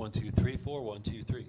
1, 2, 3, 4, 1, 2, 3.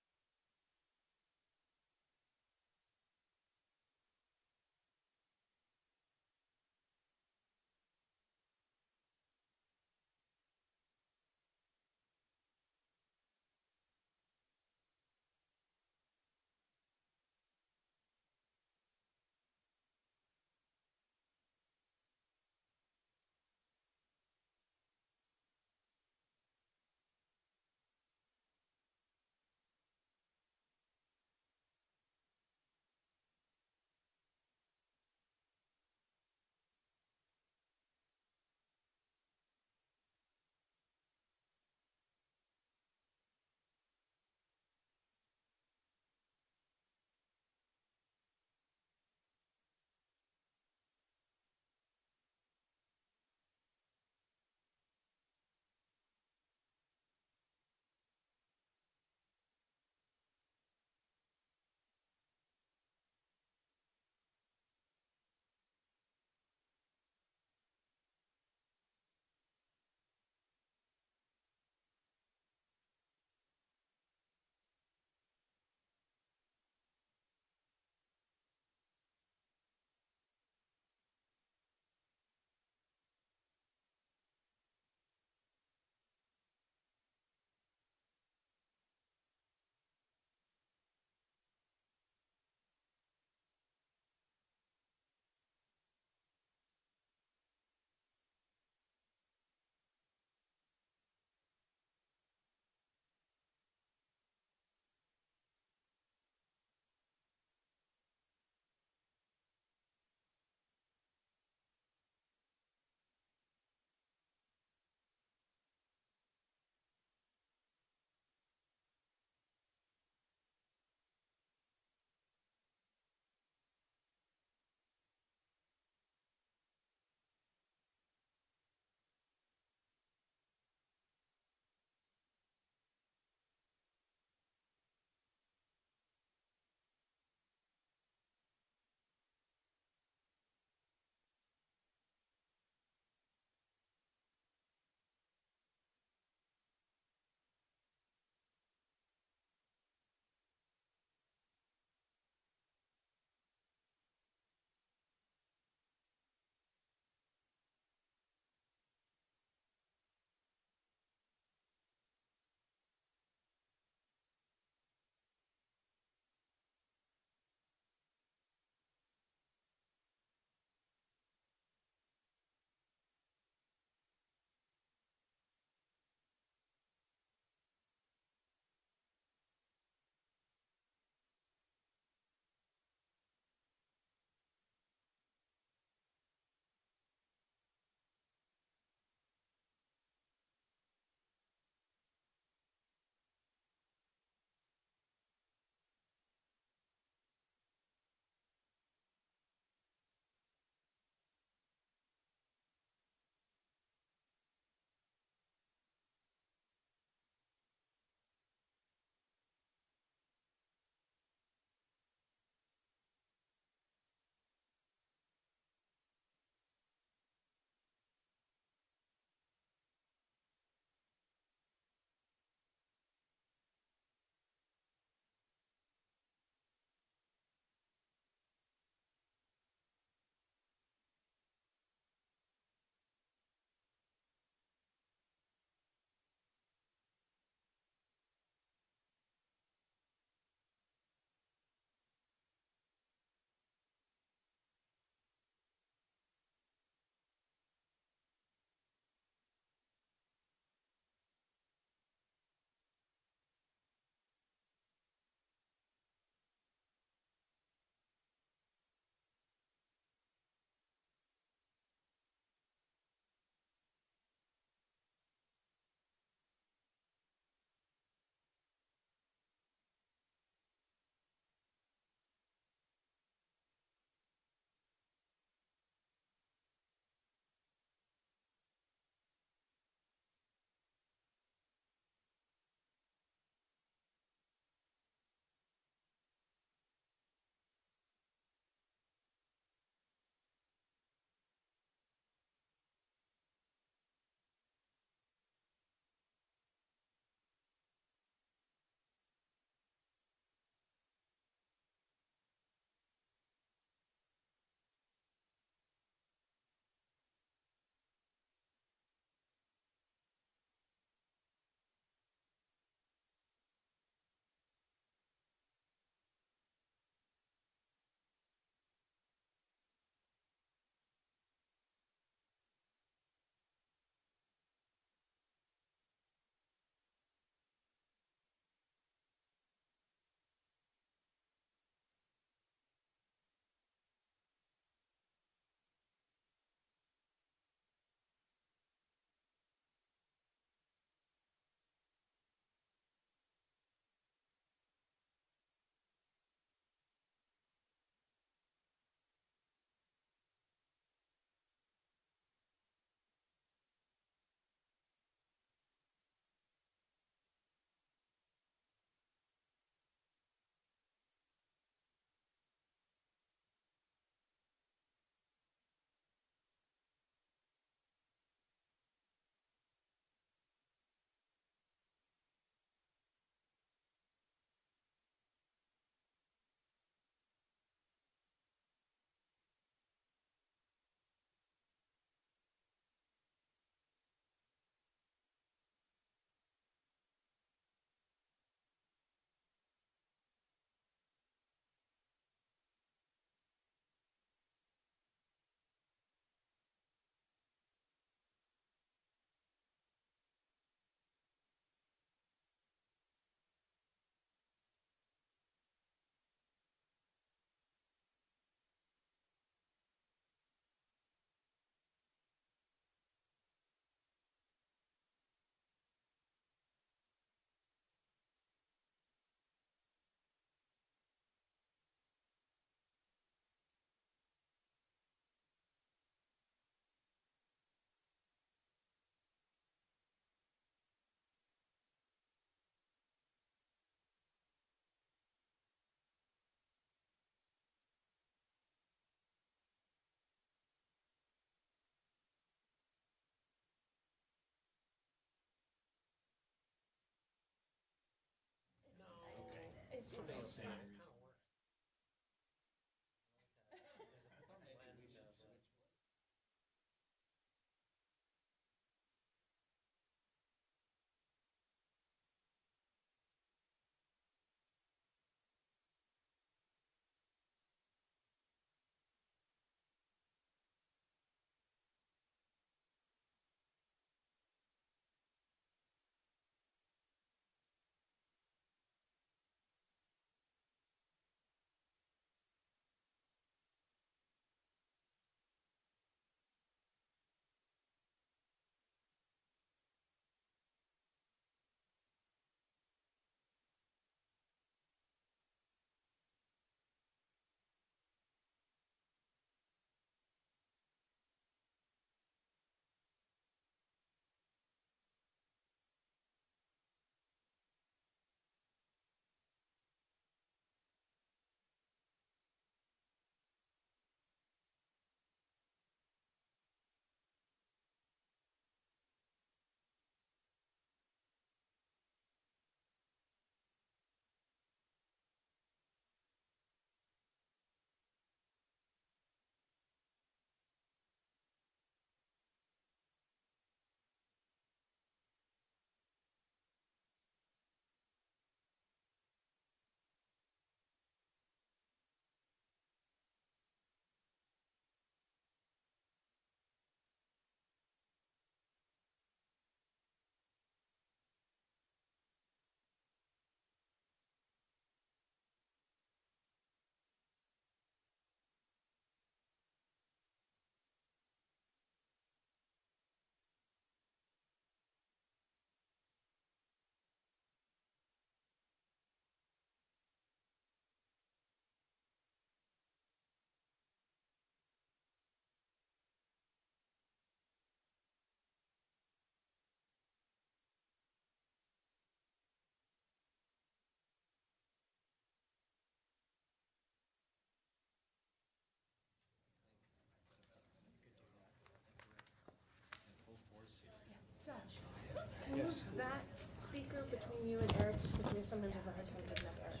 that speaker between you and Eric, just because we sometimes have a hard time picking up Eric.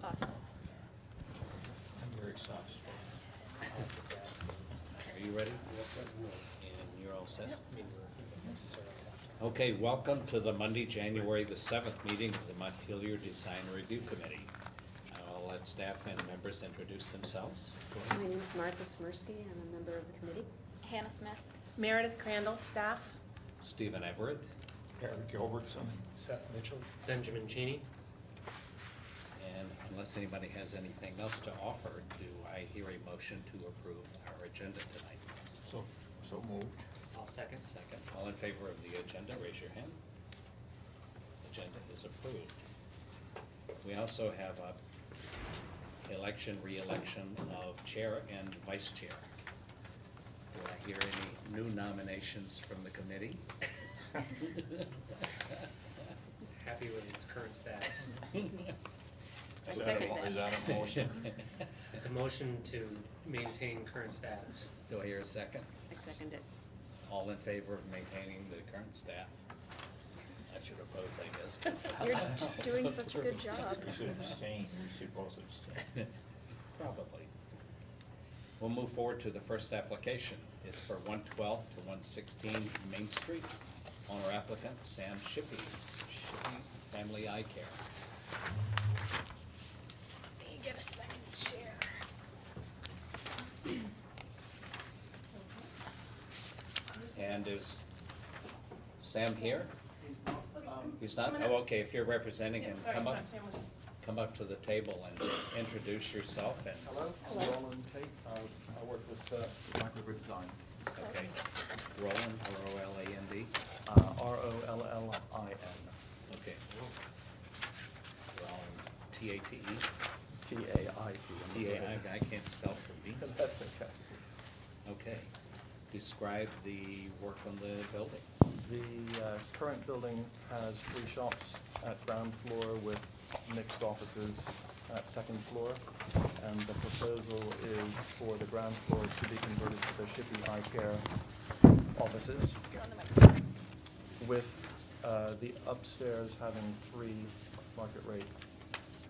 Awesome. I'm very soft. Are you ready? And you're all set? Okay, welcome to the Monday, January the 7th meeting of the Montpelier Design Review Committee. I'll let staff and members introduce themselves. My name is Martha Smirsky. I'm a member of the committee. Hannah Smith. Meredith Crandall, staff. Stephen Everett, Eric Gilbertson. Seth Mitchell. Benjamin Cheney. and unless anybody has anything else to offer, do I hear a motion to approve our agenda tonight? So moved. I'll second. Second, all in favor of the agenda, raise your hand. Agenda is approved. We also have a re-election of chair and vice chair. Do I hear any new nominations from the committee? Happy with its current status. I second Is that. that a motion? It's a motion to maintain current status. Do I hear a second? I second it. All in favor of maintaining the current staff? I should oppose, I guess. You're just doing such a good job. You should abstain, you should both abstain. Probably. We'll move forward to the first application. It's for 112 to 116 Main Street. Owner applicant Sam Shippey, Shippey Family Eye Care. You get a second chair. And is Sam here? He's not? Come on Oh, up. okay, if you're representing him, Sorry, come up, Sam was. come up to the table and introduce yourself and, Hello, I'm Roland Tate. I work with Microgrid Design. okay. Roland, R-O-L-A-N-D? Rollin. Okay. Roland, T-A-T-E? T-A-I-T. T-A-I, I can't spell for beans. That's okay. Okay. Describe the work on the building. The current building has 3 shops at ground floor with mixed offices at second floor. And the proposal is for the ground floor to be converted to the Shippey Eye Care offices, You're on the microphone. with the upstairs having 3 market rate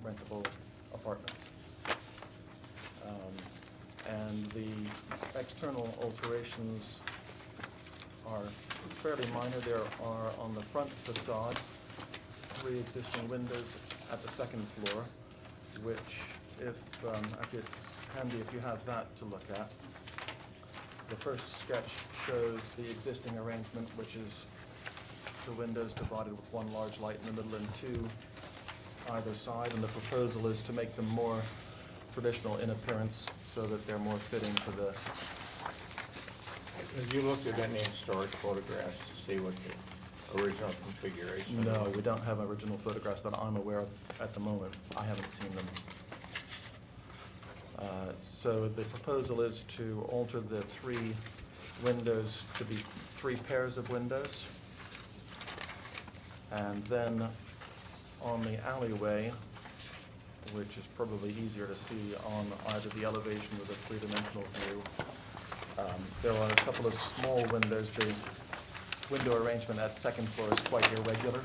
rentable apartments. And the external alterations are fairly minor. There are on the front facade 3 existing windows at the second floor, which actually it's handy if you have that to look at. The first sketch shows the existing arrangement, which is the windows divided with 1 large light in the middle and 2 either side, and the proposal is to make them more traditional in appearance so that they're more fitting for the. Have you looked at any historic photographs to see what the original configuration? No, we don't have original photographs that I'm aware of at the moment. I haven't seen them. So the proposal is to alter the 3 windows to be 3 pairs of windows. And then on the alleyway, which is probably easier to see on either the elevation or the 3-dimensional view, there are a couple of small windows. The window arrangement at second floor is quite irregular,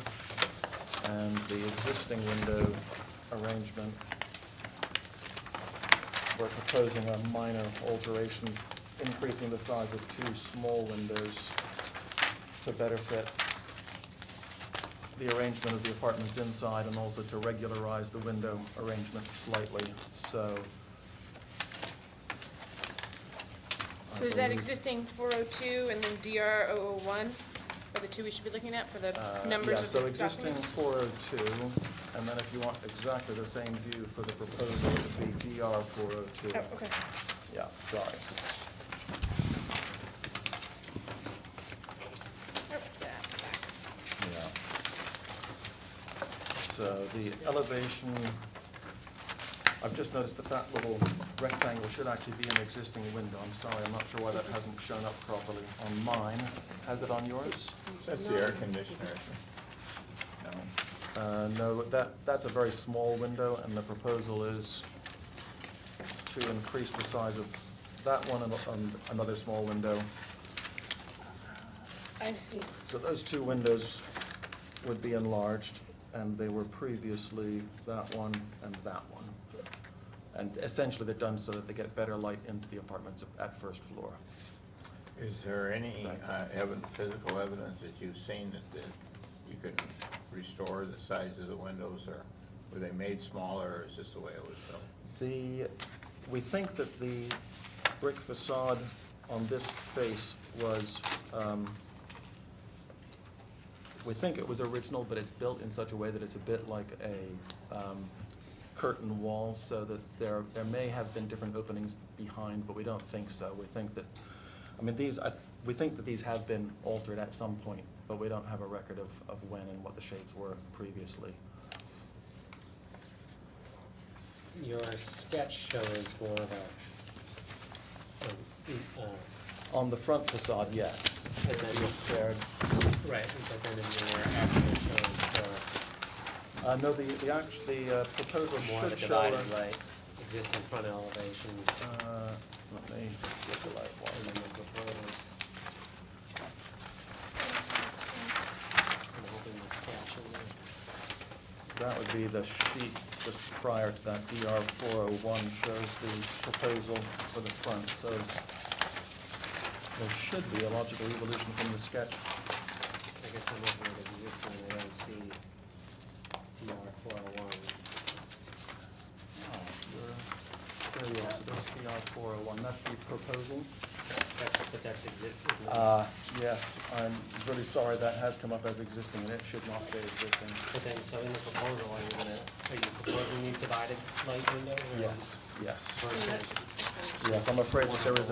and the existing window arrangement, we're proposing a minor alteration, increasing the size of 2 small windows to better fit the arrangement of the apartments inside, and also to regularize the window arrangement slightly. So I So is that believe- existing 402 and then DR 001 are the 2 we should be looking at for the numbers Yeah, of so the existing documents? 402, and then if you want exactly the same view for the proposal, it would be DR 402. Oh, okay. Yeah, sorry. Oh, that back. Yeah. So the elevation, I've just noticed that that little rectangle should actually be an existing window. I'm sorry, I'm not sure why that hasn't shown up properly on mine. Has it on yours? That's the air conditioner. No. No, that's a very small window, and the proposal is to increase the size of that one and another small window. I see. So those 2 windows would be enlarged, and they were previously that one and that one. And essentially, they're done so that they get better light into the apartments at first floor. Is there any Exactly. physical evidence that you've seen that you could restore the size of the windows, or were they made smaller, or is this the way it was built? We think that the brick facade on this face was, we think it was original, but it's built in such a way that it's a bit like a curtain wall, so that there may have been different openings behind, but we don't think so. We think that, I mean, we think that these have been altered at some point, but we don't have a record of when and what the shapes were previously. Your sketch shows more of On the front facade, yes. and then There, right, but then in your actual showing no, the proposal more of a should show. divided light, existing front elevation, Let me get the light and then wire. the proposed. I'm hoping the sketch in there. That would be the sheet just prior to that. DR 401 shows the proposal for the front, so there should be a logical evolution from the sketch. I guess I'm looking at existing, I don't see DR 401. There you are, so there's DR 401, that's the proposal. But that's existing, isn't it? Yes, I'm really sorry that has come up as existing, and it should not say existing. But then, so in the proposal, are you proposing these divided light windows? Or Yes, yes. Versus, Yes, I'm afraid that there is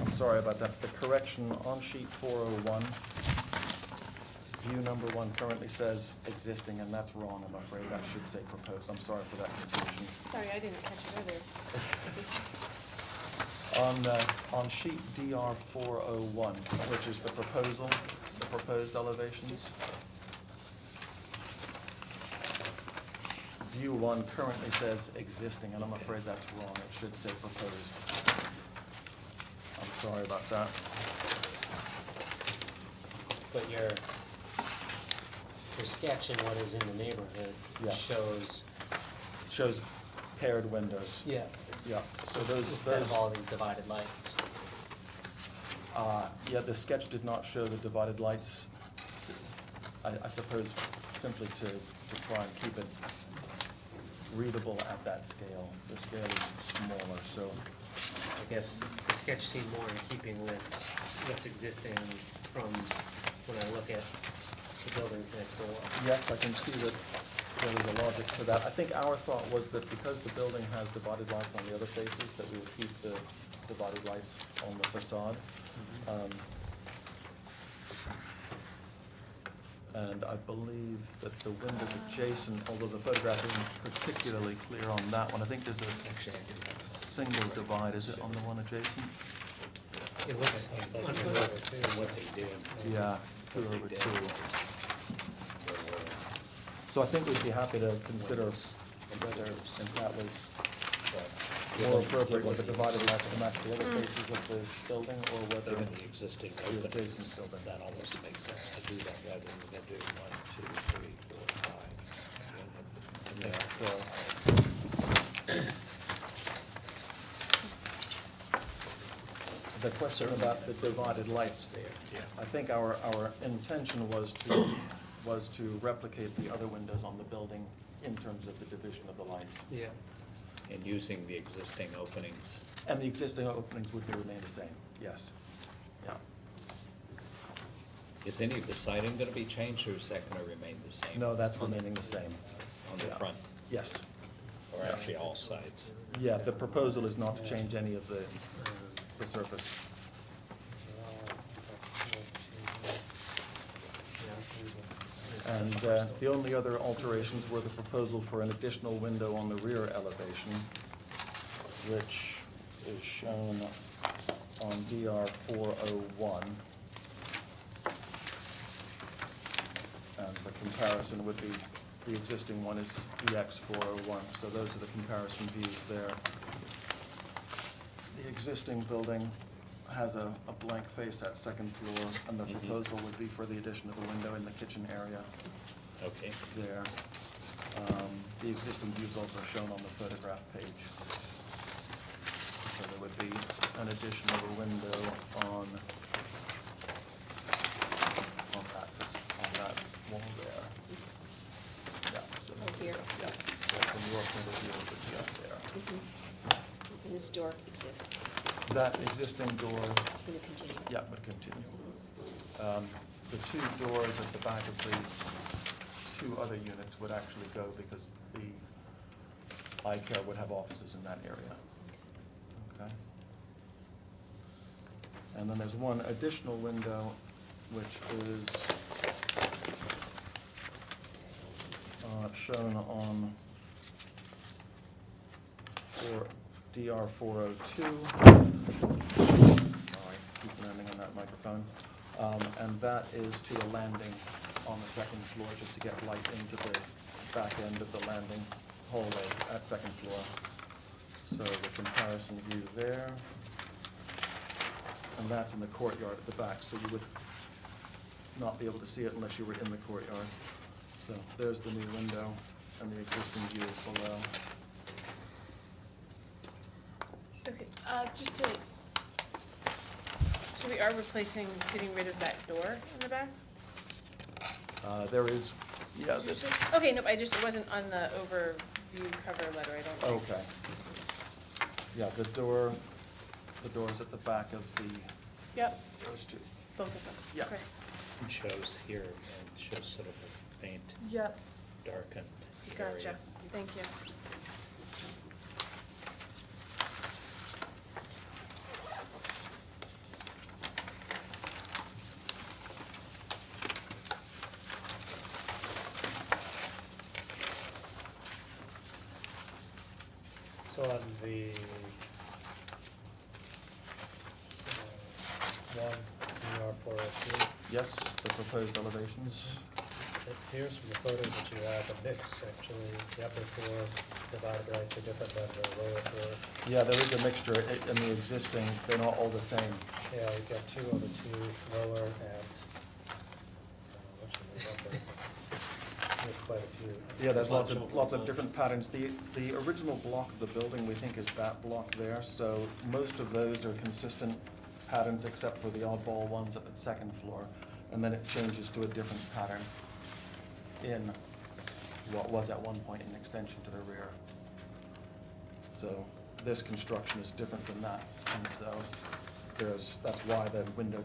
I'm sorry about that, the correction on sheet 401, view number 1 currently says existing, and that's wrong, I'm afraid, that should say proposed, I'm sorry for that confusion. Sorry, I didn't catch it earlier. On sheet DR 401, which is the proposal, the proposed elevations, view 1 currently says existing, and I'm afraid that's wrong, it should say proposed. I'm sorry about that. but your sketch and what is in the neighborhood Yeah. shows. Shows paired windows. Yeah. Yeah, so those, Instead of all these divided lights. yeah, the sketch did not show the divided lights, I suppose simply to try and keep it readable at that scale. The scale is smaller, so, I guess the sketch seemed more in keeping with what's existing from when I look at the buildings next door. yes, I can see that there is a logic to that. I think our thought was that because the building has divided lights on the other faces, that we would keep the divided lights on the facade. And I believe that the windows adjacent, although the photograph isn't particularly clear on that one, I think there's Actually, I do have it. single divide, is it on the one adjacent? It looks like What they did. Yeah, two What they over did two. was there were So I think we'd be happy to consider whether that was but more appropriate given with the the divided lights to match the other faces of the building, or whether, Given the existing The adjacent openings, building. that almost makes sense to do that rather than do 1, 2, 3, 4, 5. yeah, so. The question about the divided lights there, Yeah. I think our intention was to replicate the other windows on the building in terms of the division of the lights. Yeah. And using the existing openings. And the existing openings would remain the same, yes. Yeah. Is any of the siding gonna be changed, or is that gonna remain the same? No, that's on the- remaining the same. On the Yeah. front, Yes. or actually all sides? Yeah, the proposal is not to change any of the surface. And the only other alterations were the proposal for an additional window on the rear elevation, which is shown on DR 401. And the comparison would be, the existing one is EX 401, so those are the comparison views there. The existing building has a blank face at second floor, and the Mhm. proposal would be for the addition of a window in the kitchen area Okay, there. The existing view is also shown on the photograph page. So there would be an addition of a window on that wall there. Yeah. So Oh, here. Yeah, so from your point of view, it would be up there. And this door exists. That existing door, It's going to continue. yeah, would continue. The two doors at the back of the two other units would actually go because the eye care would have offices in that area. Okay. And then there's one additional window, which is shown on DR 402. Sorry, keep landing on that microphone. And that is to a landing on the second floor, just to get light into the back end of the landing hallway at second floor. So the comparison view there. And that's in the courtyard at the back, so you would not be able to see it unless you were in the courtyard. So there's the new window, and the existing view is below. Okay, just to, so we are replacing, getting rid of that door in the back? There is, yeah, Did you this, say- Okay, nope, it wasn't on the overview cover letter, I don't think. okay. Yeah, the door's at the back of Yep, those two. both of them. Yeah. Okay. it shows here, and it shows sort of a faint Yep, darkened area. gotcha, thank you. So on the one DR 402, Yes, the proposed elevations. it appears from the photos that you have a mix, actually. The upper floor divided lights are different than the lower floor. Yeah, there is a mixture in the existing, they're not all the same. Yeah, you've got two on the two lower and, what's the upper? There's quite a few. Yeah, there's lots of different patterns. The original block of the building, we think, is that block there, so most of those are consistent patterns except for the oddball ones at the second floor. And then it changes to a different pattern in what was at one point an extension to the rear. So this construction is different than that, and so that's why the windows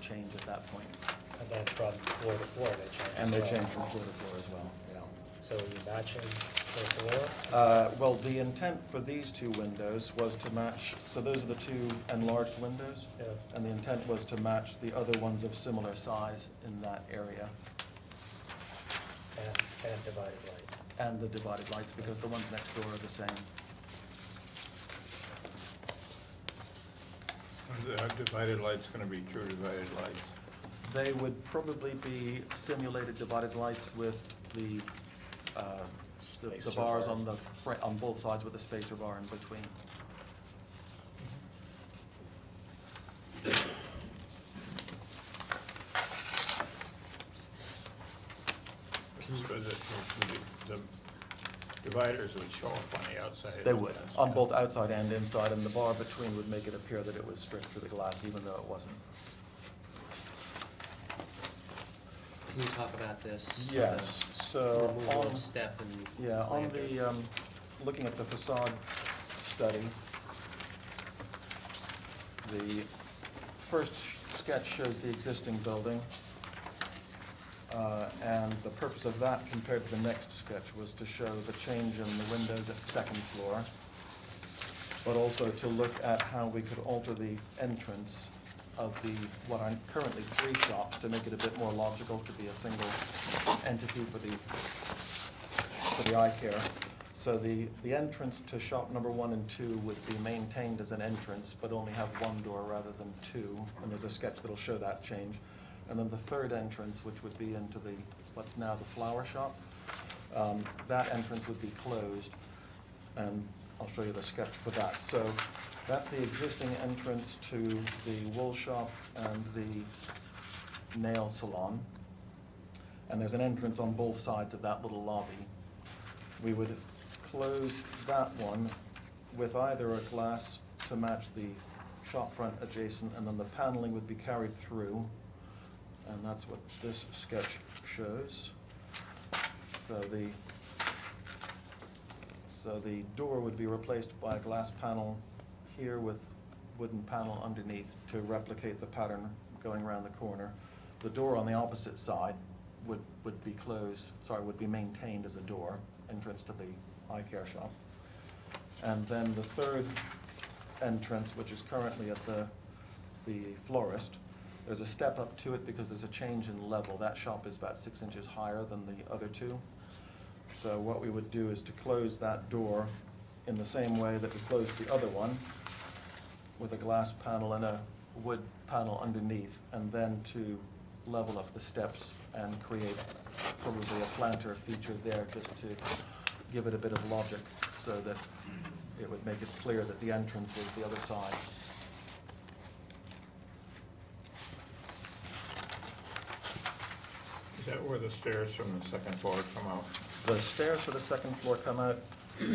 change at that point. And then from floor to floor, they change. And as they well. change from floor to floor as well, yeah. So are you matching the floor? Well, the intent for these two windows was to match, so those are the two enlarged windows. Yeah. And the intent was to match the other ones of similar size in that area. And divided light. And the divided lights, because the ones next door are the same. Are the divided lights gonna be true divided lights? They would probably be simulated divided lights with the Spacer bars bar. on on both sides with the spacer bar in between. So the dividers would show up on the outside. They would, on both outside and inside, and the bar between would make it appear that it was stripped through the glass, even though it wasn't. Can you talk about this? Yes, the so removal on, of step and. yeah, on lantern? the, looking at the facade study, the first sketch shows the existing building. And the purpose of that compared to the next sketch was to show the change in the windows at second floor, but also to look at how we could alter the entrance of what are currently 3 shops to make it a bit more logical to be a single entity for the eye care. So the entrance to shop number 1 and 2 would be maintained as an entrance, but only have 1 door rather than 2, and there's a sketch that'll show that change. And then the third entrance, which would be into what's now the flower shop, that entrance would be closed. And I'll show you the sketch for that. So that's the existing entrance to the wool shop and the nail salon. And there's an entrance on both sides of that little lobby. We would close that one with either a glass to match the shop front adjacent, and then the paneling would be carried through. And that's what this sketch shows. So the door would be replaced by a glass panel here with wooden panel underneath to replicate the pattern going around the corner. The door on the opposite side would be would be maintained as a door, entrance to the eye care shop. And then the third entrance, which is currently at the florist, there's a step up to it because there's a change in level. That shop is about 6 inches higher than the other two. So what we would do is to close that door in the same way that we closed the other one, with a glass panel and a wood panel underneath, and then to level up the steps and create probably a planter feature there just to give it a bit of logic so that it would make it clear that the entrance was the other side. Is that where the stairs from the second floor come out? The stairs for the second floor come out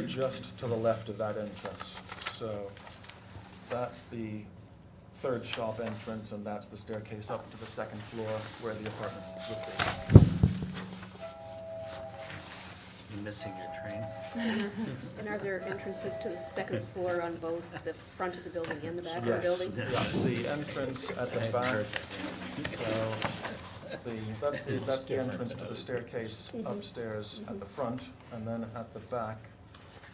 just to the left of that entrance. So that's the third shop entrance, and that's the staircase up to the second floor where the apartments would be. You're missing your train. And are there entrances to the second floor on both the front of the building and the back of the Yes, building? yeah, the entrance at the back, so that's the entrance to the staircase upstairs at the front, and then at the back,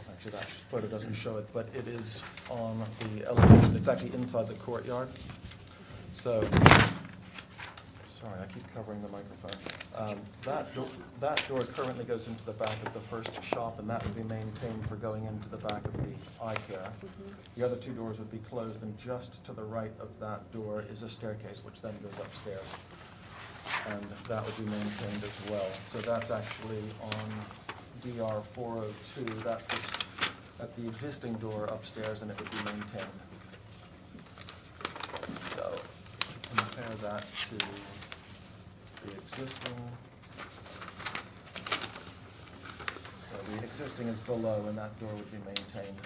actually that photo doesn't show it, but it is on the elevation, it's actually inside the courtyard. So, sorry, I keep covering the microphone. That door currently goes into the back of the first shop, and that would be maintained for going into the back of the eye care. The other two doors would be closed, and just to the right of that door is a staircase, which then goes upstairs. And that would be maintained as well. So that's actually on DR 402. That's the existing door upstairs, and it would be maintained. So compare that to the existing. So the existing is below, and that door would be maintained.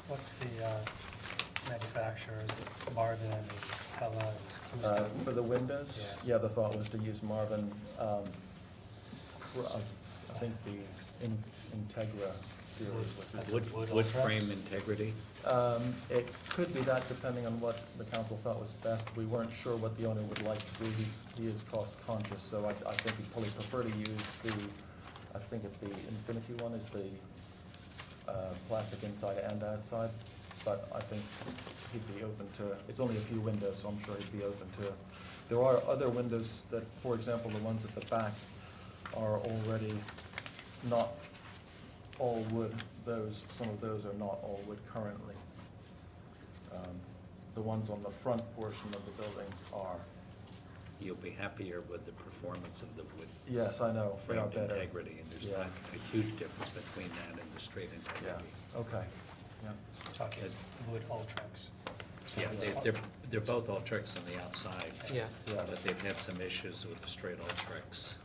What's the manufacturer? Is it Marvin and Pella? Who's the- For the windows? Yes. Yeah, the thought was to use Marvin, I think the Integra series. which is- Wood frame integrity. It could be that, depending on what the council thought was best. We weren't sure what the owner would like to do. He is cost conscious, so I think he'd probably prefer to use I think it's the Infinity one, is the plastic inside and outside. But I think he'd be open to, it's only a few windows, so I'm sure he'd be open to. There are other windows that, for example, the ones at the back are already not all wood. Some of those are not all wood currently. The ones on the front portion of the building are. You'll be happier with the performance of the wood Yes, I know, they are frame better. integrity, and there's Yeah. not a huge difference between that and the straight Yeah, integrity. okay, yeah. Talking wood Ultrex. Yeah, they're both Ultrex on the outside. Yeah. Yes. But they've had some issues with the straight Ultrex.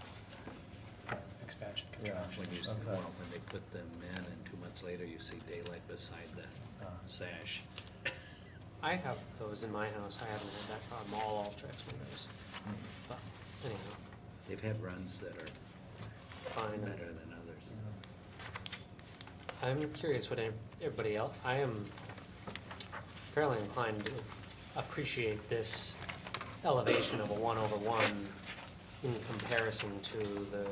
Expansion Yeah. contraction. When they put them in, and 2 months later, you see daylight beside the sash. I have those in my house. I haven't had that problem, all Ultrex windows. But anyhow, They've had runs that are fine. better than others. I'm curious what everybody else, I am fairly inclined to appreciate this elevation of a 1/1 in comparison to the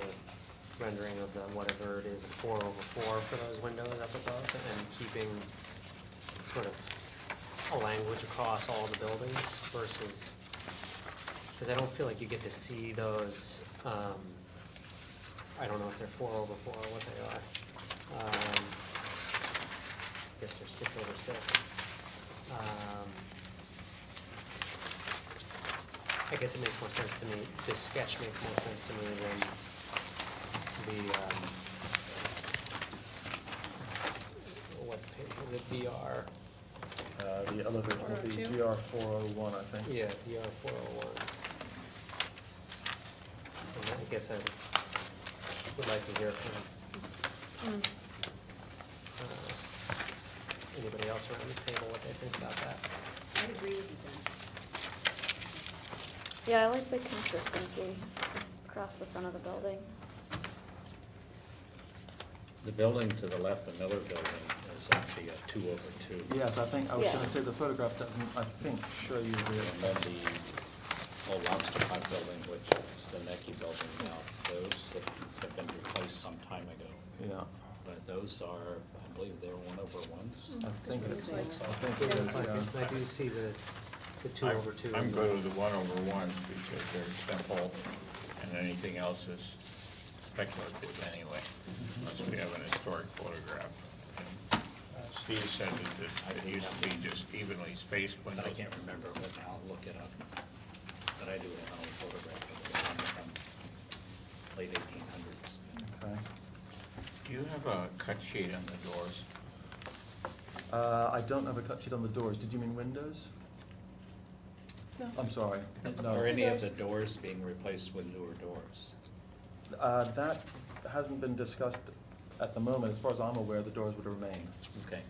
rendering of the, whatever it is, 4/4 for those windows up above, and keeping sort of a language across all the buildings versus, because I don't feel like you get to see those, I don't know if they're 4/4 or what they are. I guess they're 6/6. I guess it makes more sense to me, this sketch makes more sense to me than what page was it, BR? The elevator will be 402? GR 401, I think. Yeah, BR 401. And I guess I would like to hear from anybody else around the table what they think about that. I'd agree with you, Ben. Yeah, I like the consistency across the front of the building. The building to the left, the Miller building, is actually a 2/2. Yes, I think, I was Yeah. gonna say the photograph doesn't, I think, show you And the, then the old lobster pot building, which is the Necky building now, those have been replaced some time ago. yeah, But those are, I believe they're 1/1s. I think what it it's, looks like. I think it is, yeah. I do see the 2/2. I'm good with the 1/1s because they're simple, and anything else is speculative anyway, unless we have an historic photograph. And, Steve said that it used to be just evenly spaced But I windows. can't remember, but I'll look it up. But I do have an old photograph of the building from late 1800s. Okay. Do you have a cut sheet on the doors? I don't have a cut sheet on the doors. Did you mean windows? No. I'm sorry. Or No. any of the doors being replaced with newer doors. That hasn't been discussed at the moment. As far as I'm aware, the doors would remain. Okay.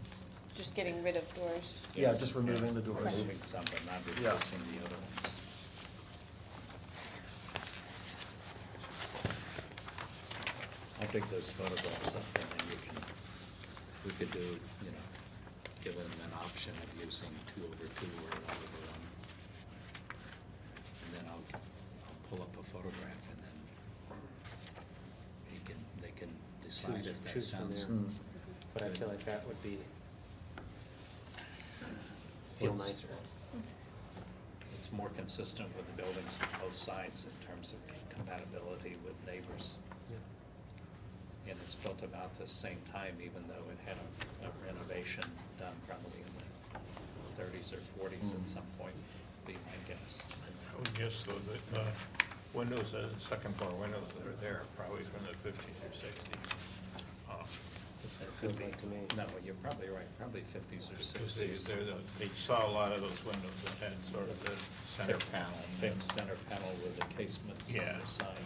Just getting rid of doors. Yeah, just removing the doors. Removing some, but not Yeah. replacing the other ones. I'll dig those photographs up and then we could do, give them an option of using 2/2 or 1/1. And then I'll pull up a photograph and then they can decide if that Choose from sounds. there. Hmm. But I feel like that would be, feel It's- nicer. It's more consistent with the buildings on both sides in terms of compatibility with neighbors. And it's built about the same time, even though it had a renovation done probably in the 30s or 40s at some point, be my guess. I would guess though that windows, the second floor windows that are there are probably from the 50s or 60s. That feels like to me. No, you're probably right, probably 50s or Because 60s. they saw a lot of those windows that had sort of the center panel. Fixed center panel with the casements on Yeah. the side.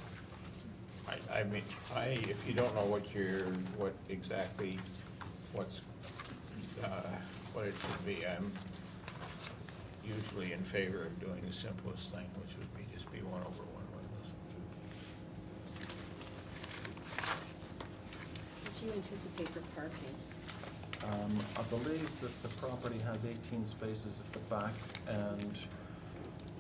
I mean, if you don't know what exactly, what it should be, I'm usually in favor of doing the simplest thing, which would be just be 1/1 windows. What do you anticipate for parking? I believe that the property has 18 spaces at the back, and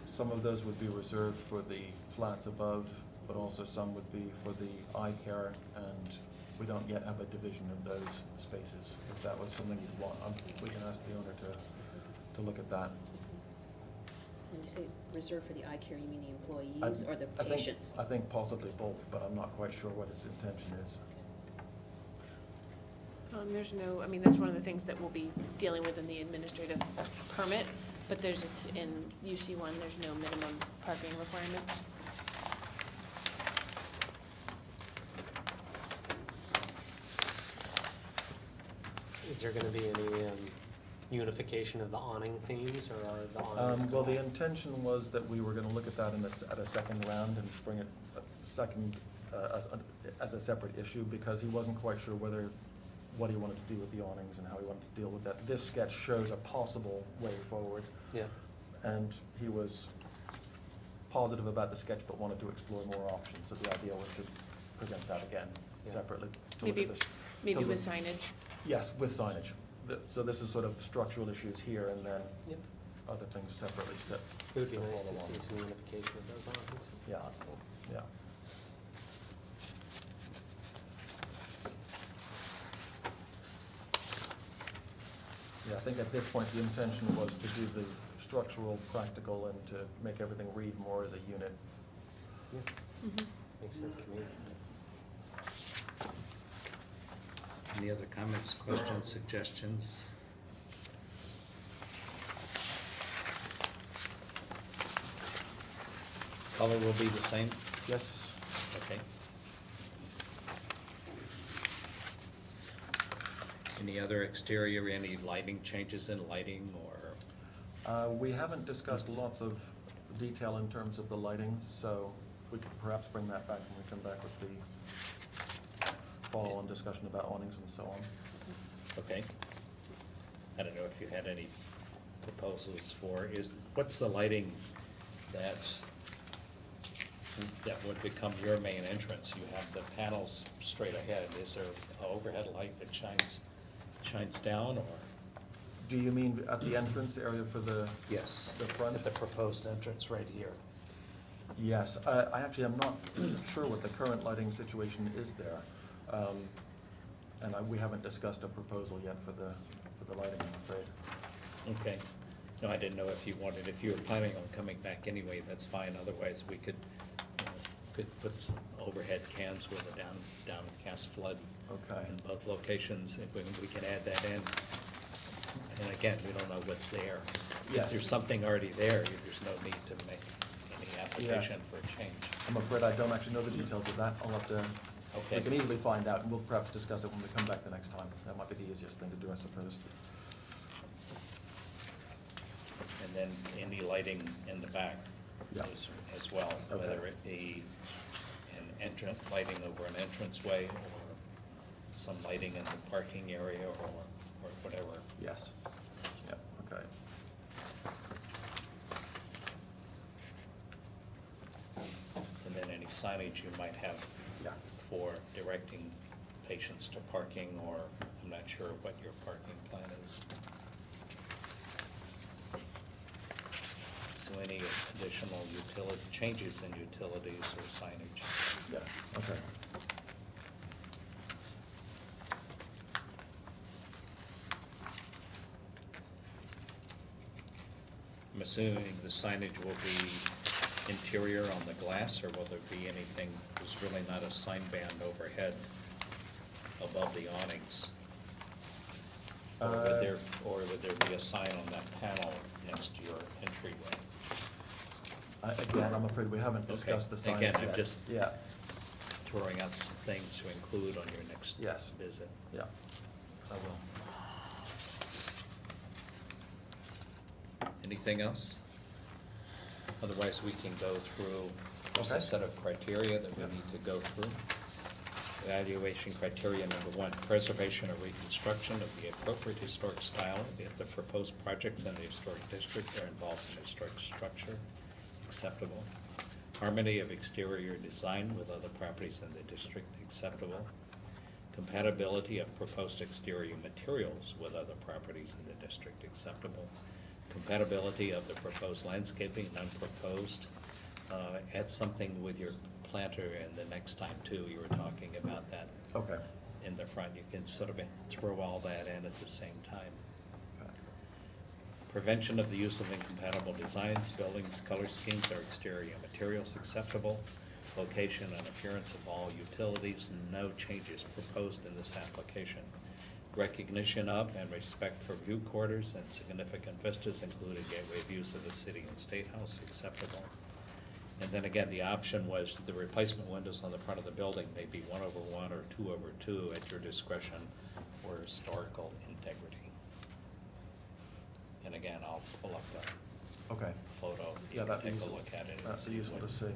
some of those would be reserved for the flats above, but also some would be for the eye care, and we don't yet have a division of those spaces. If that was something you'd want, we can ask the owner to look at that. When you say reserved for the eye care, you mean the employees or the I think- patients? I think possibly both, but I'm not quite sure what his intention is. There's no, I mean, that's one of the things that we'll be dealing with in the administrative permit, but it's in UC1, there's no minimum parking requirements. Is there gonna be any unification of the awning themes, or are the awnings? Well, the intention was that we were gonna look at that at a second round and bring it as a separate issue, because he wasn't quite sure what he wanted to do with the awnings and how he wanted to deal with that. This sketch shows a possible way forward, Yeah, and he was positive about the sketch but wanted to explore more options, so the idea was to present that again Yeah. separately. to look at this. Maybe to with look- signage. Yes, with signage. So this is sort of structural issues here, and then Yep. other things separately set. It would be to nice follow to along. see some unification of those awnings, if Yeah. possible. Yeah. Yeah, I think at this point, the intention was to do the structural, practical, and to make everything read more as a unit. Yeah, Mhm. makes sense to me. Any other comments, questions, suggestions? Color will be the same? Yes? Okay. Any other exterior, any lighting changes in lighting or? We haven't discussed lots of detail in terms of the lighting, so we could perhaps bring that back when we come back with the follow-on discussion about awnings and so on. Okay. I don't know if you had any proposals for, what's the lighting that would become your main entrance? You have the panels straight ahead. Is there an overhead light that shines down, or? Do you mean at the entrance area for the? Yes. The front? At the proposed entrance right here. Yes, I actually am not sure what the current lighting situation is there. And we haven't discussed a proposal yet for the lighting, I'm afraid. Okay. No, I didn't know if you were planning on coming back anyway, that's fine. Otherwise, we could put some overhead cans with a downcast flood. Okay. In both locations, if we can add that in. And again, we don't know what's there. Yes. If there's something already there, there's no need to make any application for a change. I'm afraid I don't actually know the details of that. I'll have to, Okay. we can easily find out, and we'll perhaps discuss it when we come back the next time. That might be the easiest thing to do, I suppose. And then any lighting in the back Yeah. as well, Okay. whether it be lighting over an entranceway, or some lighting in the parking area, or whatever. Yes. Yeah, okay. And then any signage you might have Yeah. for directing patients to parking, or I'm not sure what your parking plan is. So any additional changes in utilities or signage? Yes, okay. I'm assuming the signage will be interior on the glass, or will there be anything, there's really not a sign band overhead above the awnings? Or would there be a sign on that panel next to your entryway? Again, I'm afraid we haven't discussed the signage Again, yet. I'm just Yeah, throwing out things to include on your next Yes. visit. yeah, I will. Anything else? Otherwise, we can go through, there's a Okay. set of criteria that we Yeah. need to go through. Evaluation criteria number 1, preservation or reconstruction of the appropriate historic style if the proposed projects in the historic district are involved in historic structure, acceptable. Harmony of exterior design with other properties in the district, acceptable. Compatibility of proposed exterior materials with other properties in the district, acceptable. Compatibility of the proposed landscaping and unproposed. Add something with your planter in the next time too, you were talking about that Okay. in the front. You can sort of throw all that in at the same time. Okay. Prevention of the use of incompatible designs, buildings, color schemes, or exterior materials acceptable. Location and appearance of all utilities, no changes proposed in this application. Recognition of and respect for view quarters and significant vistas, including gateway views of the city and state house, acceptable. And then again, the option was the replacement windows on the front of the building may be 1/1 or 2/2 at your discretion for historical integrity. And again, I'll pull up the Okay. photo. You Yeah, can that'd be take a useful. look at it. and That'd be see useful what to see. you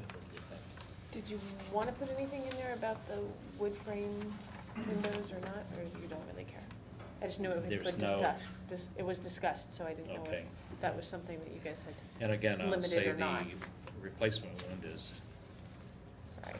think. Did you want to put anything in there about the wood frame windows or not, or you don't really care? I just knew it had There's been no- discussed, it was discussed, so I didn't know Okay. if that was something that you guys had And again, I'll limited say or not. the replacement windows, Sorry.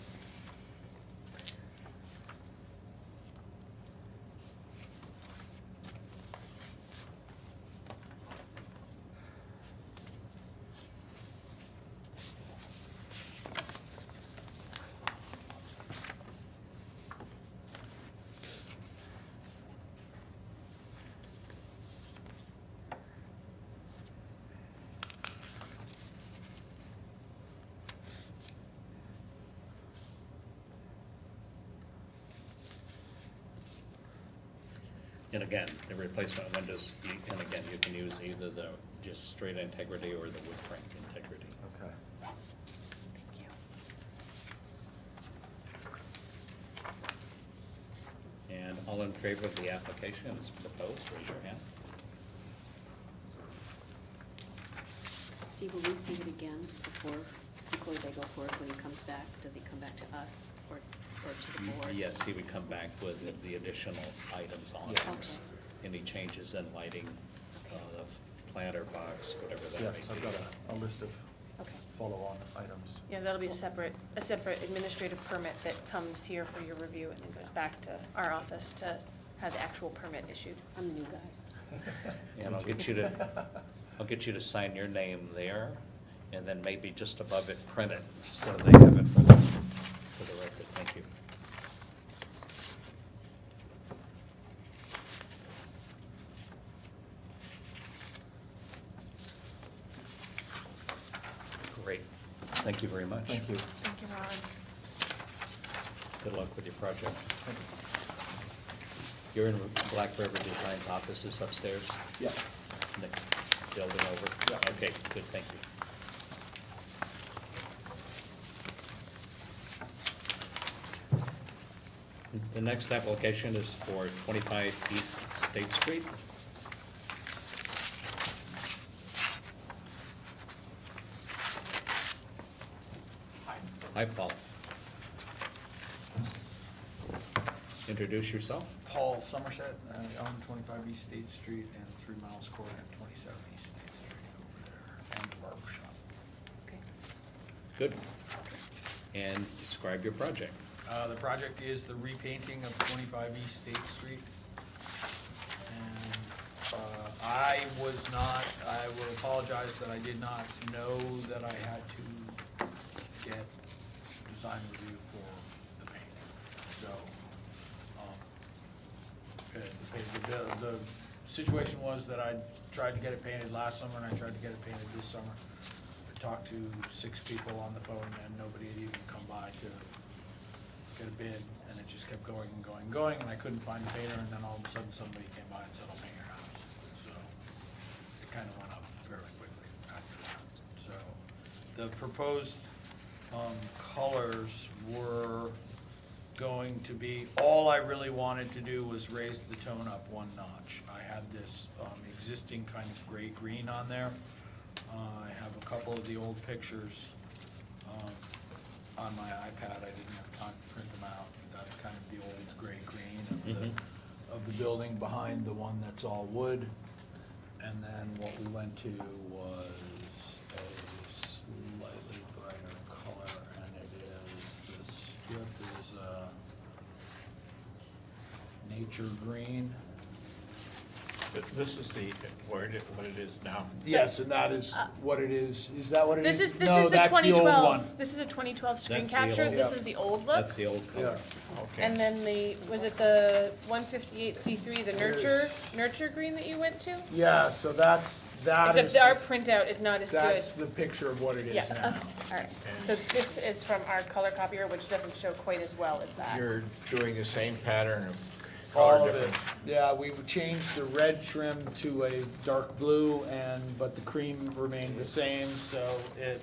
and again, the replacement windows, you can use either the just straight integrity or the wood frame integrity. Okay. Thank you. And I'll All in favor of the application as proposed, raise your hand. Steve, will we see it again before they go forward when he comes back? Does he come back to us or to the board? Yes, he would come back with the additional items on Yeah. it. Any changes in lighting, the planter box, whatever that may be. Yes, I've got a list of Okay. follow-on items. Yeah, that'll be a separate administrative permit that comes here for your review and then goes back to our office to have the actual permit issued. I'm the new guys. And I'll get you to sign your name there, and then maybe just above it, print it, so they have it for the record. Thank you. Great. Thank you very much. Thank you. Thank you, Ron. Good luck with your project. Thank you. You're in Black River Design's offices upstairs, Yes. next building over? Yeah. Okay, good, thank you. The next application is for 25 East State Street. Hi, Paul. Introduce yourself. Paul Somerset, I own 25 East State Street and 3 Miles Court at 27 East State Street over there, and the barber shop. Okay. Good. And describe your project. The project is the repainting of 25 East State Street. And I will apologize that I did not know that I had to get design review for the paint. So, the situation was that I tried to get it painted last summer and I tried to get it painted this summer. I talked to 6 people on the phone and nobody had even come by to get a bid, and it just kept going and going and going, and I couldn't find a painter, and then all of a sudden somebody came by and said, I'll paint your house. So it kind of went up fairly quickly after that. So the proposed colors were going to be, all I really wanted to do was raise the tone up 1 notch. I had this existing kind of gray-green on there. I have a couple of the old pictures on my iPad. I didn't have time to print them out. That's kind of the old gray-green of the building behind the one that's all wood. And then what we went to was a slightly brighter color, and it is, the strip is nature green. This is what it is now. Yes, and that is what it is. Is that what it is? This is the No, that's the old 2012, one. this is a 2012 screen That's the capture, old- this Yeah. is the old look. That's the old color. Okay. And then was it the 158C3, the nurture green that you went to? Yeah, so that Except is, our printout is not as good. that's the picture of what it Yeah, is now. okay, all right. So this is from our color copier, which doesn't show quite as well as that. You're doing the same pattern of All color of it. difference. Yeah, we changed the red trim to a dark blue but the cream remained the same, so it,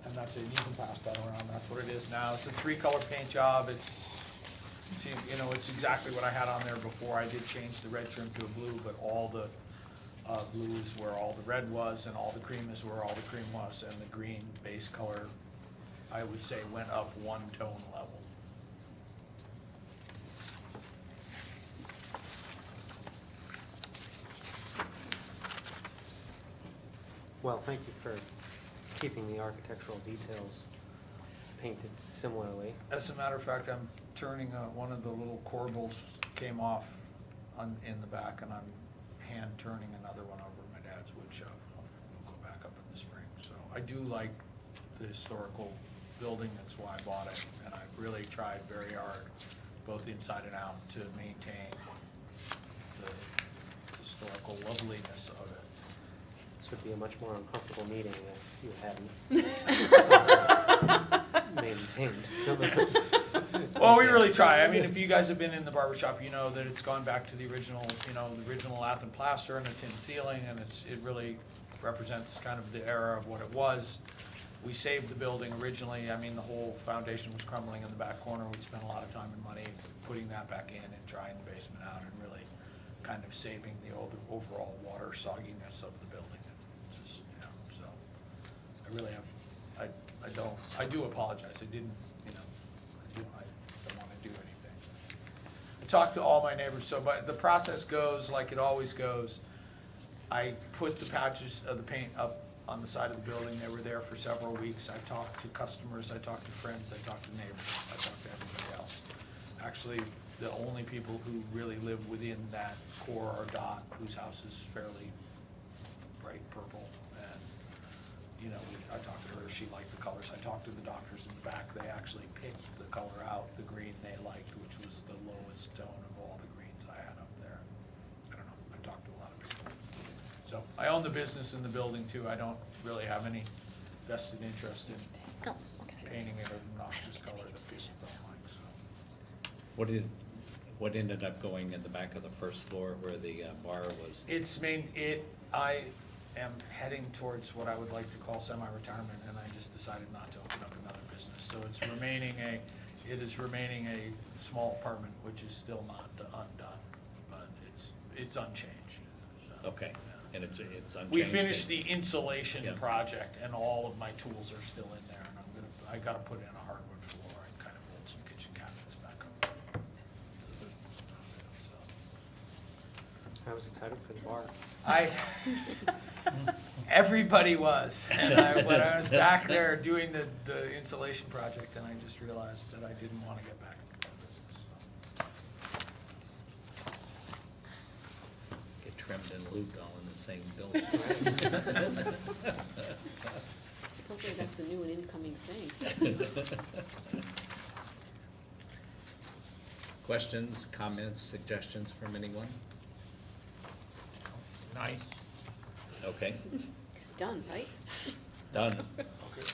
and that's it, you can pass that around, that's what it is now. It's a 3-color paint job, it's exactly what I had on there before. I did change the red trim to a blue, but all the blue is where all the red was, and all the cream is where all the cream was, and the green base color, I would say, went up 1 tone level. Well, thank you for keeping the architectural details painted similarly. As a matter of fact, I'm turning, one of the little corbels came off in the back, and I'm hand turning another one over my dad's wood shop. I'll go back up in the spring. So I do like the historical building, that's why I bought it, and I've really tried very hard, both inside and out, to maintain the historical loveliness of it. This would be a much more uncomfortable meeting if you hadn't maintained some of those. Well, we really try. I mean, if you guys have been in the barber shop, you know that it's gone back to the original, the original lath and plaster and a tin ceiling, and it really represents kind of the era of what it was. We saved the building originally. I mean, the whole foundation was crumbling in the back corner. We spent a lot of time and money putting that back in and drying the basement out and really kind of saving the overall water sogginess of the building. Just, you know, so I really have, I do apologize. I didn't, you know, I don't want to do anything. I talked to all my neighbors, so but the process goes like it always goes. I put the patches of the paint up on the side of the building. They were there for several weeks. I talked to customers, I talked to friends, I talked to neighbors, I talked to everybody else. Actually, the only people who really live within that core are Dot, whose house is fairly bright purple. And, you know, I talked to her, she liked the colors. I talked to the doctors in the back. They actually picked the color out, the green they liked, which was the lowest tone of all the greens I had up there. I don't know, I talked to a lot of people. So I own the business in the building too. I don't really have any vested interest in Oh, okay. painting it an obnoxious color that people don't like, so. What ended up going in the back of the first floor where the bar was? I am heading towards what I would like to call semi-retirement, and I just decided not to open up another business. So it is remaining a small apartment, which is still not undone, but it's unchanged. So, Okay, yeah. and it's unchanged. We finished the insulation Yeah. project, and all of my tools are still in there, and I gotta put in a hardwood floor and kind of hold some kitchen cabinets back up. I was excited for the bar. Everybody was, and when I was back there doing the insulation project, and I just realized that I didn't want to get back into that business. Get trimmed and lubed all in the same building. Supposedly that's the new and incoming thing. Questions, comments, suggestions from anyone? Nice. Okay, Done, right? done. Okay.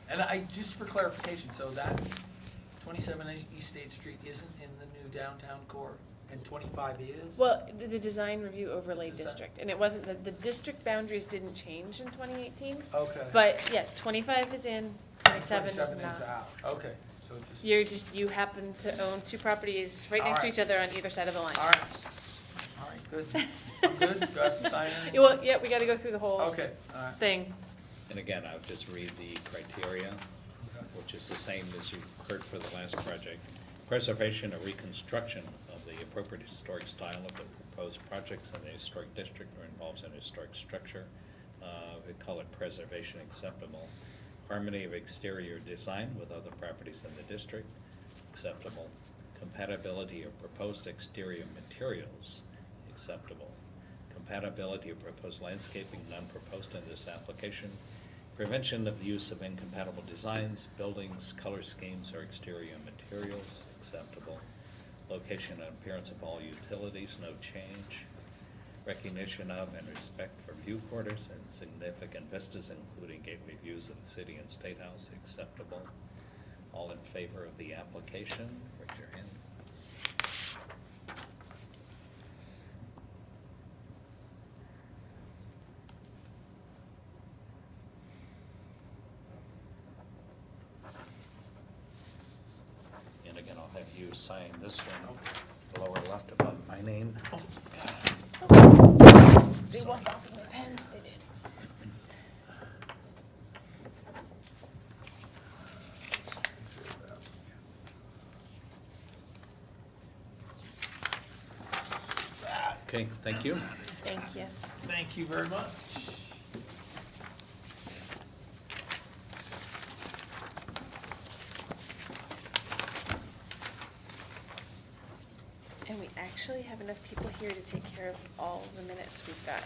And just for clarification, so that 27 East State Street isn't in the new downtown core, and 25 is? Well, the design review overlay Design- district, and it wasn't, the district boundaries didn't change in 2018. Okay. But, yeah, 25 is in, And 27 is 27 is not. out, okay, so just. You happen to own two properties right next to Alright. each other on either side of the line. All right, good. I'm good, do I have to sign anything? Well, yeah, we gotta go through the whole Okay, all right. thing. And again, I'll just read the criteria, which is the same as you heard for the last project. Preservation or reconstruction of the appropriate historic style of the proposed projects in the historic district or involves an historic structure. We call it preservation acceptable. Harmony of exterior design with other properties in the district, acceptable. Compatibility of proposed exterior materials, acceptable. Compatibility of proposed landscaping, none proposed in this application. Prevention of the use of incompatible designs, buildings, color schemes, or exterior materials, acceptable. Location and appearance of all utilities, no change. Recognition of and respect for view quarters and significant vistas, including gateway views of the city and state house, acceptable. All in favor of the application, raise your hand. And again, I'll have you sign this one, lower left above my name. They walked off with my pen, they did. Okay, thank you. Thank you. Thank you very much. And we actually have enough people here to take care of all the minutes we've got.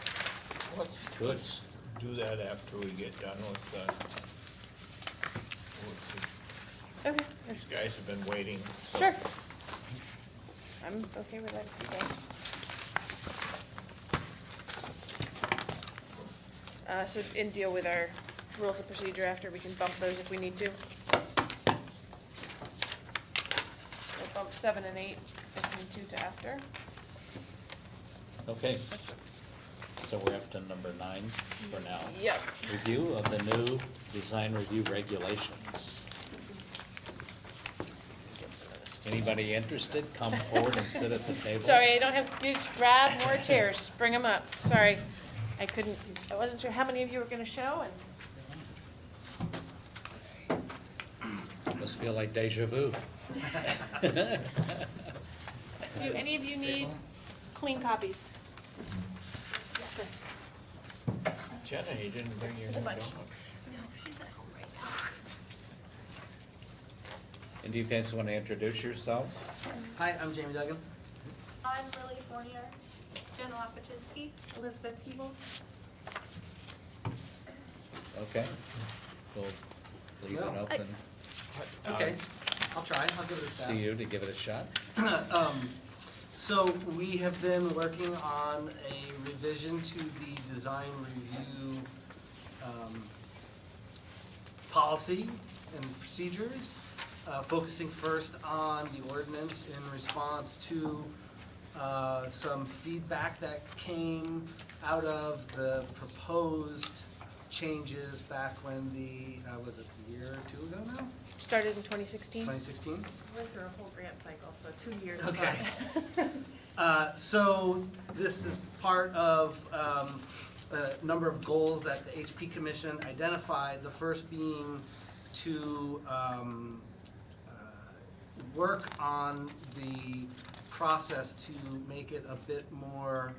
Good. Let's do that after we get done with Okay. these guys have been waiting. so- Sure. I'm okay with that if you guys. So, and deal with our rules of procedure after, we can bump those if we need to. We'll bump 7 and 8 if we need to after. Okay. so we're up to number 9 for now. Yep. Review of the new design review regulations. Anybody interested, come forward and sit at the table. Sorry, I don't have, just grab more chairs, bring them up, sorry. I wasn't sure how many of you were gonna show, and Must feel like deja vu. do any of you need clean copies? Yes. Jenna, you didn't bring your There's a bunch. notebook. No, she's at home right now. And do you guys want to introduce yourselves? Hi, I'm Jamie Duggan. I'm Lily Fournier. Jenna Lapatinsky. Elizabeth Peebles. Okay. We'll leave it No. open Okay, I'll try. I'll give it a to stab. you to give it a shot. So we have been working on a revision to the design review policy and procedures, focusing first on the ordinance in response to some feedback that came out of the proposed changes back when was it a year or two ago now? Started in 2016? 2016? Went through a whole grant cycle, so 2 years. Okay. So this is part of a number of goals that the HP Commission identified. The first being to work on the process to make it a bit more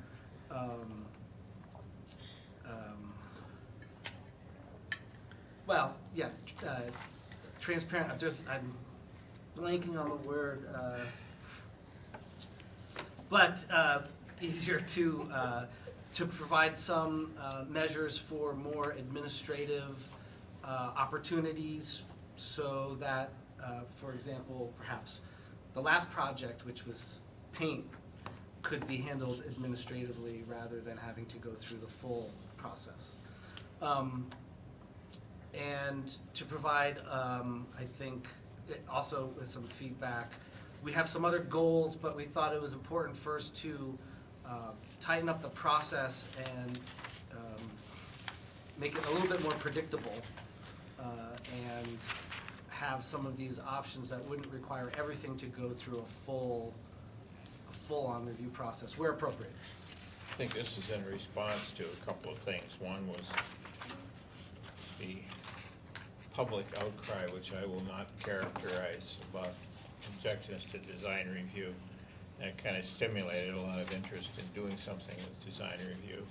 transparent. I'm blanking on the word, but easier to provide some measures for more administrative opportunities, so that, for example, perhaps the last project, which was paint, could be handled administratively rather than having to go through the full process. And to provide, I think, also with some feedback. We have some other goals, but we thought it was important first to tighten up the process and make it a little bit more predictable, and have some of these options that wouldn't require everything to go through a full-on review process where appropriate. I think this is in response to a couple of things. One was the public outcry, which I will not characterize, about objections to design review. And it kind of stimulated a lot of interest in doing something with design review.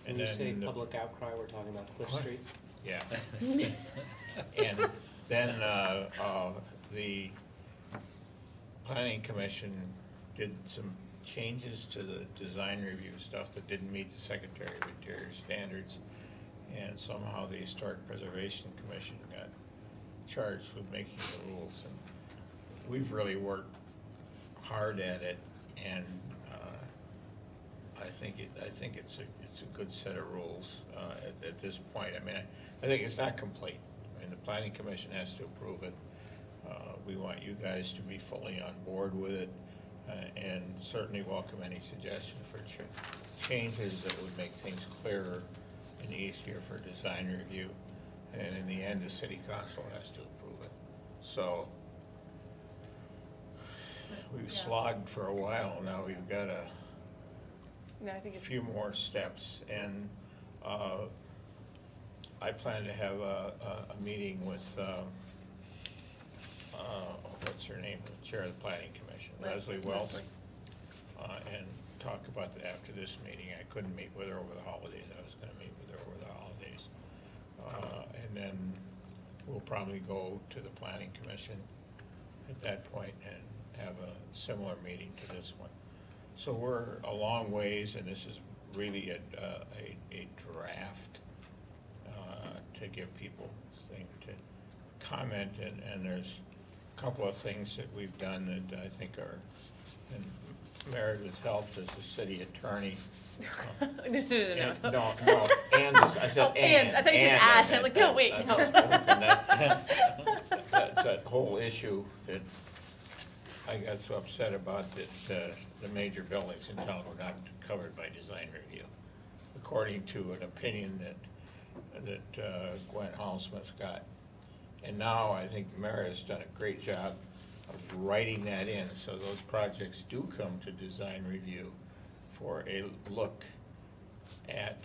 When And you then say the- public outcry, we're talking about Cliff What? Street? Yeah. And then the planning commission did some changes to the design review stuff that didn't meet the Secretary of Interior standards. And somehow the Historic Preservation Commission got charged with making the rules. And we've really worked hard at it, and I think it's a good set of rules at this point. I mean, I think it's not complete. I mean, the planning commission has to approve it. We want you guys to be fully on board with it, and certainly welcome any suggestion for changes that would make things clearer and easier for design review. And in the end, the city council has to approve it. So we've slogged for a while now. We've got a No, I think it's, few more steps, and I plan to have a meeting with what's her name, the chair of the planning commission, Leslie Wells, and talk about that after this meeting. I couldn't meet with her over the holidays. I was gonna meet with her over the holidays. And then we'll probably go to the planning commission at that point and have a similar meeting to this one. So we're a long ways, and this is really a draft to give people thing to comment, and there's a couple of things that we've done that I think are, and Meredith helped as the city attorney. no. No, and, I said Oh, and, I thought you said ass. I'm like, no, wait, no. That whole issue that I got so upset about, that the major buildings in town were not covered by design review. according to an opinion that Gwen Hallsmith got. And now I think Mary's done a great job of writing that in, so those projects do come to design review for a look at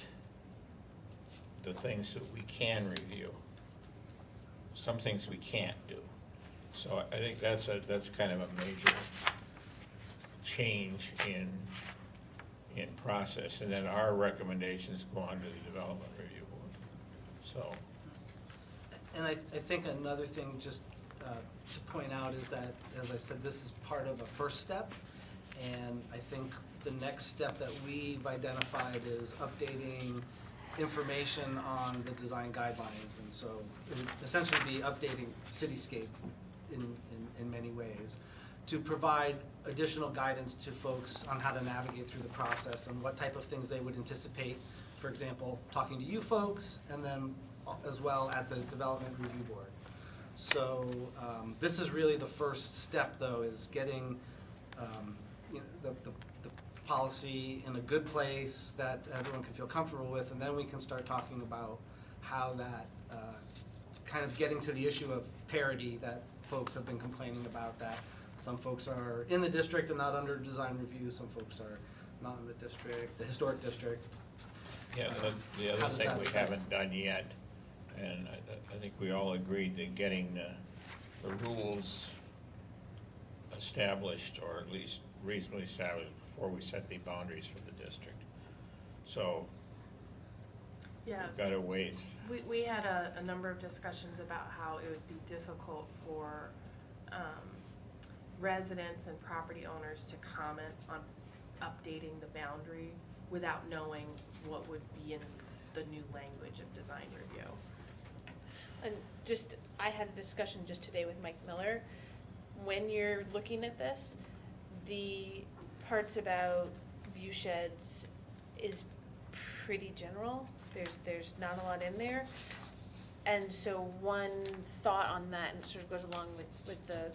the things that we can review. Some things we can't do. So I think that's kind of a major change in process. And then our recommendations go on to the development review board. So, And I think another thing just to point out is that, as I said, this is part of a first step. And I think the next step that we've identified is updating information on the design guidelines. And so it would essentially be updating Cityscape in many ways to provide additional guidance to folks on how to navigate through the process and what type of things they would anticipate, for example, talking to you folks and then as well at the development review board. So this is really the first step, though, is getting the policy in a good place that everyone can feel comfortable with, and then we can start talking about how that kind of getting to the issue of parity that folks have been complaining about, that some folks are in the district and not under design review, some folks are not in the district, the historic district. yeah, the How other does thing that we fit? haven't done yet, and I think we all agreed that getting the rules established, or at least reasonably established, before we set the boundaries for the district. So Yeah. we've got to wait. We had a number of discussions about how it would be difficult for residents and property owners to comment on updating the boundary without knowing what would be in the new language of design review. And just, I had a discussion just today with Mike Miller. When you're looking at this, the parts about view sheds is pretty general. There's not a lot in there. And so one thought on that, and it sort of goes along with the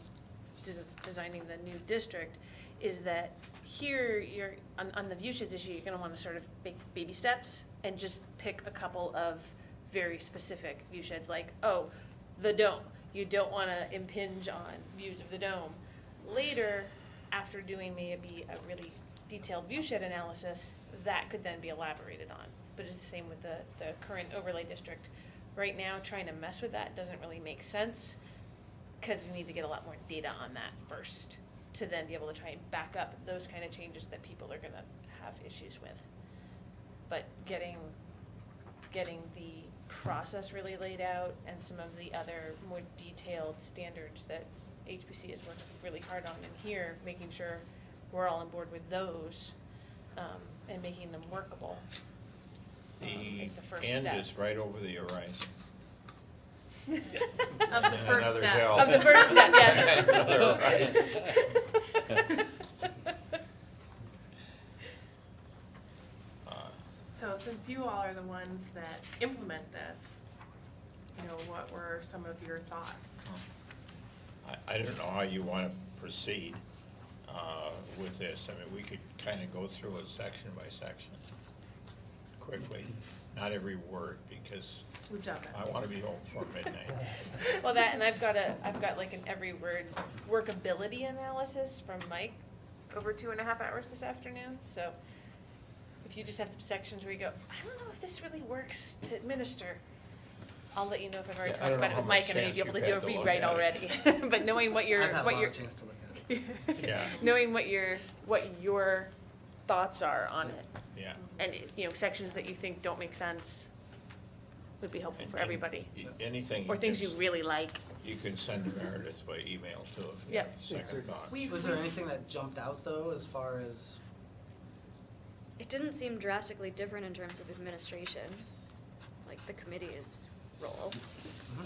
designing the new district, is that here you're, on the view sheds issue, you're gonna wanna sort of make baby steps and just pick a couple of very specific view sheds, like, oh, the dome. You don't wanna impinge on views of the dome. Later, after doing maybe a really detailed view shed analysis, that could then be elaborated on. But it's the same with the current overlay district. Right now, trying to mess with that doesn't really make sense, because you need to get a lot more data on that first, to then be able to try and back up those kind of changes that people are gonna have issues with. But getting the process really laid out and some of the other more detailed standards that HPC has worked really hard on in here, making sure we're all on board with those, and making them workable, is the first step. The end is right over the horizon. Of And the then first another step. hill. Of the first step, yes. Another horizon. So since you all are the ones that implement this, what were some of your thoughts? I don't know how you want to proceed with this. I mean, we could kind of go through it section by section quickly. Not every word, because We've done that. I want to be home before midnight. Well, that, and I've got like an every word workability analysis from Mike over 2.5 hours this afternoon, so if you just have some sections where you go, I don't know if this really works to administer, I'll let you know if I've already Yeah, I talked don't about know it how with much Mike, and I may be chance able to you've do a had to look rewrite at it. already. But knowing what your, I've had a what lot your, of chance to look at it. Yeah, knowing what your thoughts are on it, yeah. and, sections that you think don't make sense would be helpful for And everybody. Anything. Or things you can- really like. You can send to Meredith by email too, if you Yep. have second thoughts. Was there anything that jumped out, though, as far as, It didn't seem drastically different in terms of administration, like the committee's role.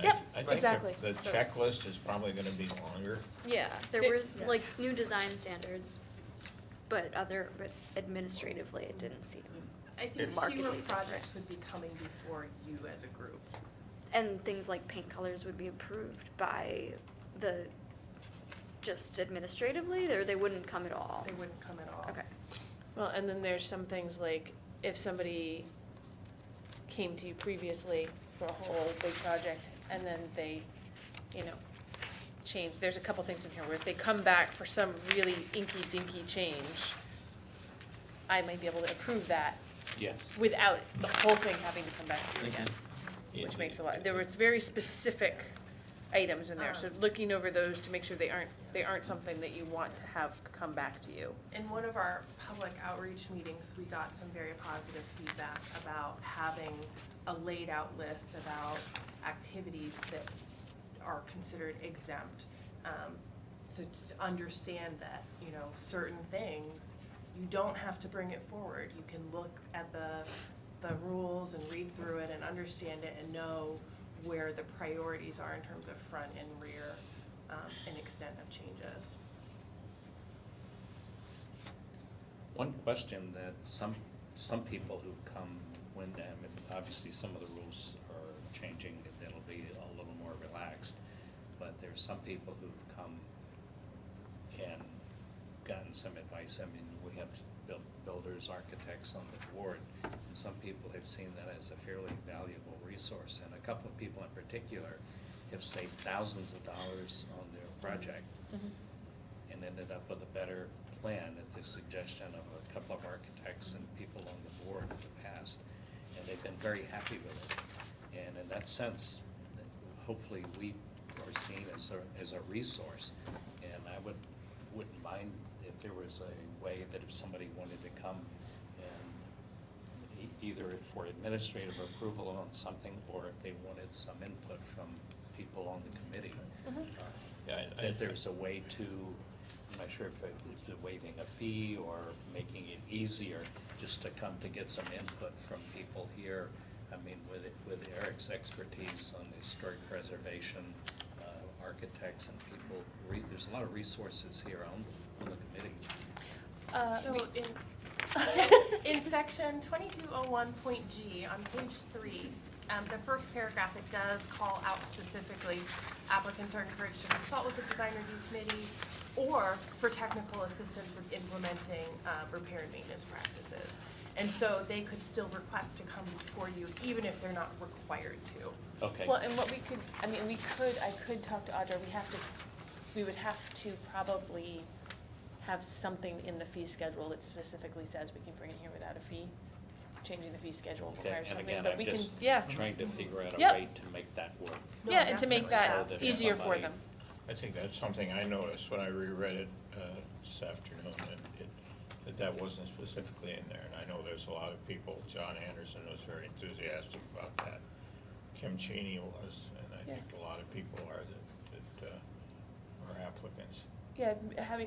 Yep, I think exactly. the So- checklist is probably gonna be longer. Yeah, there They- were yeah. like new design standards, but administratively, it didn't seem. I think Markedly fewer different. projects would be coming before you as a group. And things like paint colors would be approved by just administratively, or they wouldn't come at all? They wouldn't come at all. Okay. Well, and then there's some things like, if somebody came to you previously for a whole big project, and then they, you know, change, there's a couple things in here where if they come back for some really inky dinky change, I might be able to approve that Yes. without the whole thing having to come back to you again, Yeah. which makes a lot, there was very specific items in there, so looking over those to make sure they aren't something that you want to have come back to you. In one of our public outreach meetings, we got some very positive feedback about having a laid out list about activities that are considered exempt. So to understand that, you know, certain things, you don't have to bring it forward. You can look at the rules and read through it and understand it and know where the priorities are in terms of front and rear, and extent of changes. One question that some people who come when, obviously some of the rules are changing, that'll be a little more relaxed, but there's some people who've come and gotten some advice. I mean, we have builders, architects on the board, and some people have seen that as a fairly valuable resource, and a couple of people in particular have saved thousands of dollars on their project and ended up with a better plan at the suggestion of a couple of architects and people on the board in the past, and they've been very happy with it. And in that sense, hopefully we are seen as a resource, and I wouldn't mind if there was a way that if somebody wanted to come and either for administrative approval on something, or if they wanted some input from people on the committee, Yeah, that there's a way to, I'm not sure if the waiving a fee or making it easier just to come to get some input from people here. I mean, with Eric's expertise on historic preservation, architects and people, there's a lot of resources here on the committee. So in section 2201.g on page 3, the first paragraph, it does call out specifically applicants are encouraged to consult with the design review committee or for technical assistance with implementing repair and maintenance practices. And so they could still request to come before you even if they're not required to. Okay. Well, and what we could, I mean, I could talk to Audra, we would have to probably have something in the fee schedule that specifically says we can bring it here without a fee. Changing the fee schedule Okay, requires and something, again, but I'm we can, just yeah. trying to figure out a Yep. way to make that work. No, Yeah, and to make definitely. that So that easier for somebody- them. I think that's something I noticed when I reread it this afternoon, that wasn't specifically in there. And I know there's a lot of people, John Anderson was very enthusiastic about that. Kim Cheney was, and I think a lot of people are that are applicants. Yeah,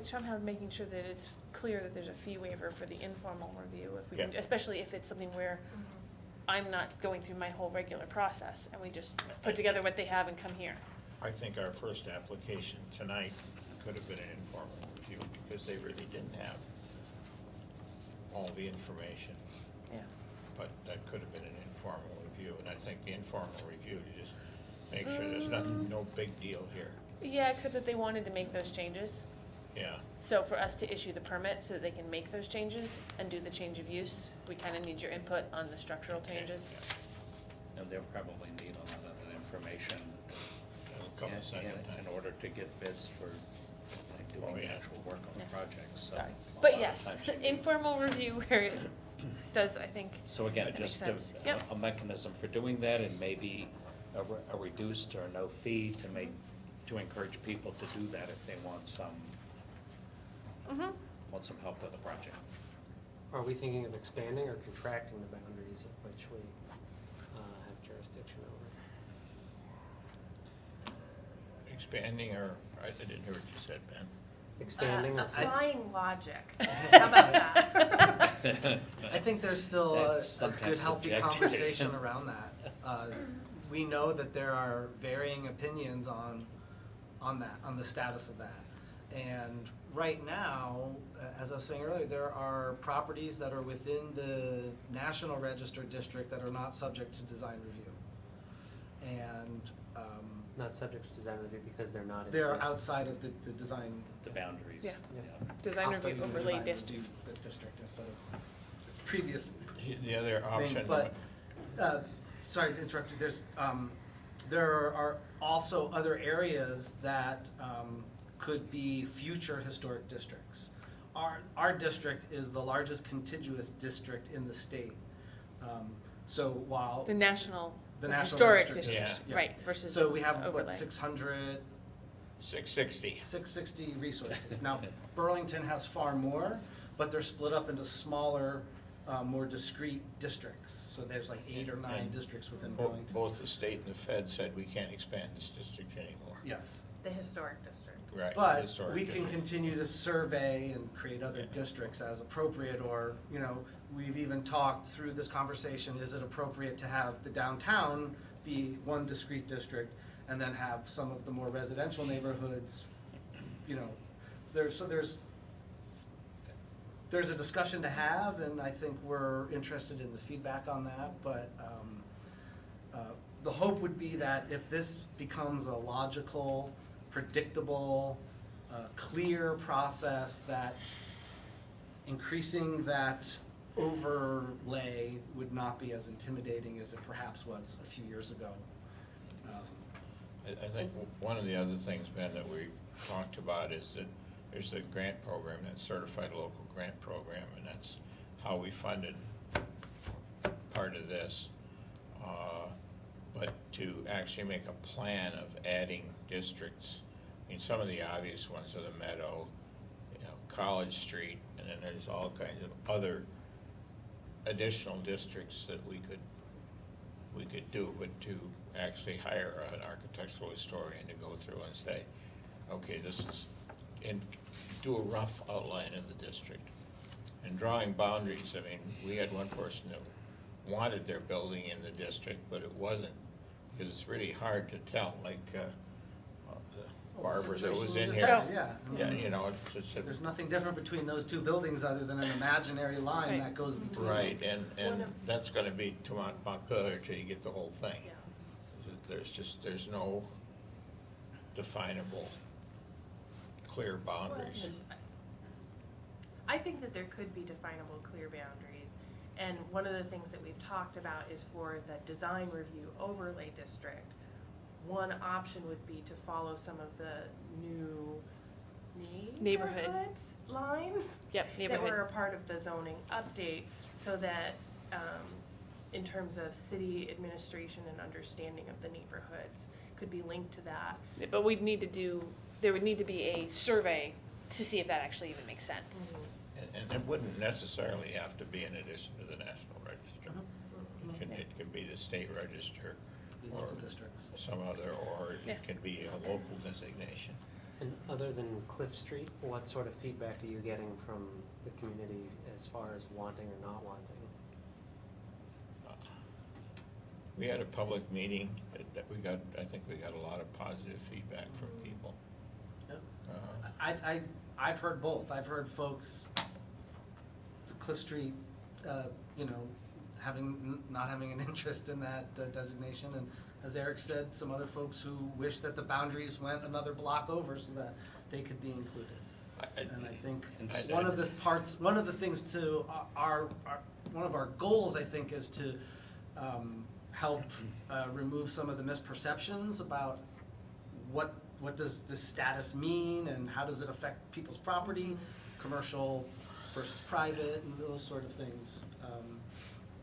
somehow making sure that it's clear that there's a fee waiver for the informal review, if we can, Yeah. especially if it's something where I'm not going through my whole regular process, and we just put together what they have and come here. I think our first application tonight could have been an informal review because they really didn't have all the information. Yeah. But that could have been an informal review, and I think the informal review to just make sure there's nothing, no big deal here. Yeah, except that they wanted to make those changes. Yeah, So for us to issue the permit so that they can make those changes and do the change of use, we kind of need your input on the structural Okay. changes. And they'll probably need a lot of that information that'll come a second time. in order to get bids for doing the yeah. actual work on the Yeah. project, so. Sorry. a But lot of yes, times you need- informal review where it does, I think. So again, that makes just sense. Yep. a mechanism for doing that, and maybe a reduced or no fee to encourage people to do that if they want some help with the project. Are we thinking of expanding or contracting the boundaries of which we have jurisdiction over? Expanding, or, I didn't hear what you said, Ben. Expanding or? Applying logic. How about that? I think there's still a That's good, sometimes healthy subjective. conversation around that. We know that there are varying opinions on that, on the status of that. And right now, as I was saying earlier, there are properties that are within the National Register District that are not subject to design review. And Not subject to design review because they're not. in they're the- outside of the design. The boundaries. Yeah. Yeah. Design I'll start review using overlay design district. review district instead of previous The other option. But Sorry to interrupt you, there are also other areas that could be future historic districts. Our district is the largest contiguous district in the state. So while. The national, The the national historic district, district, yeah. right, versus So we have, overlay. what, 600, 660. 660 resources. Now, Burlington has far more, but they're split up into smaller, more discrete districts. So there's like 8 or 9 And districts within Bo- Burlington. Both the state and the Fed said we can't expand this district anymore. Yes. The historic district. Right. But historic we can district. continue to survey and create other districts as appropriate, or, you know, we've even talked through this conversation, is it appropriate to have the downtown be one discrete district and then have some of the more residential neighborhoods, you know, there's a discussion to have, and I think we're interested in the feedback on that, but, the hope would be that if this becomes a logical, predictable, clear process, that increasing that overlay would not be as intimidating as it perhaps was a few years ago. I think one of the other things, Ben, that we talked about is that there's a grant program, that certified local grant program, and that's how we funded part of this. But to actually make a plan of adding districts, I mean, some of the obvious ones are the Meadow, you know, College Street, and then there's all kinds of other additional districts that we could do, but to actually hire an architectural historian to go through and say, okay, this is, and do a rough outline of the district. And drawing boundaries, I mean, we had one person that wanted their building in the district, but it wasn't, because it's really hard to tell, like, the barber that was in here. Yeah. Yeah, you know, it's just, There's nothing different between those two buildings other than an imaginary line Right. that goes between. right, and One of- that's gonna be to Montpelier till you get the whole thing. Yeah. There's no definable, clear boundaries. I think that there could be definable, clear boundaries. And one of the things that we've talked about is for the design review overlay district, one option would be to follow some of the new Neighborhood. neighborhoods lines Yep, that neighborhood. were a part of the zoning update, so that, in terms of city administration and understanding of the neighborhoods, could be linked to that. But there would need to be a survey to see if that actually even makes sense. And it wouldn't necessarily have to be in addition to the National Register. Mm-hmm. It can be the state register, The or local districts. some other, or Yeah. it can be a local designation. And other than Cliff Street, what sort of feedback are you getting from the community as far as wanting or not wanting? We had a public meeting that we got, I think we got a lot of positive feedback from people. Yep. Uh, I've heard both. I've heard folks, Cliff Street, you know, not having an interest in that designation, and as Eric said, some other folks who wish that the boundaries went another block over so that they could be included. And I think one of the things to one of our goals, I think, is to help remove some of the misperceptions about what does this status mean, and how does it affect people's property, commercial versus private, and those sort of things.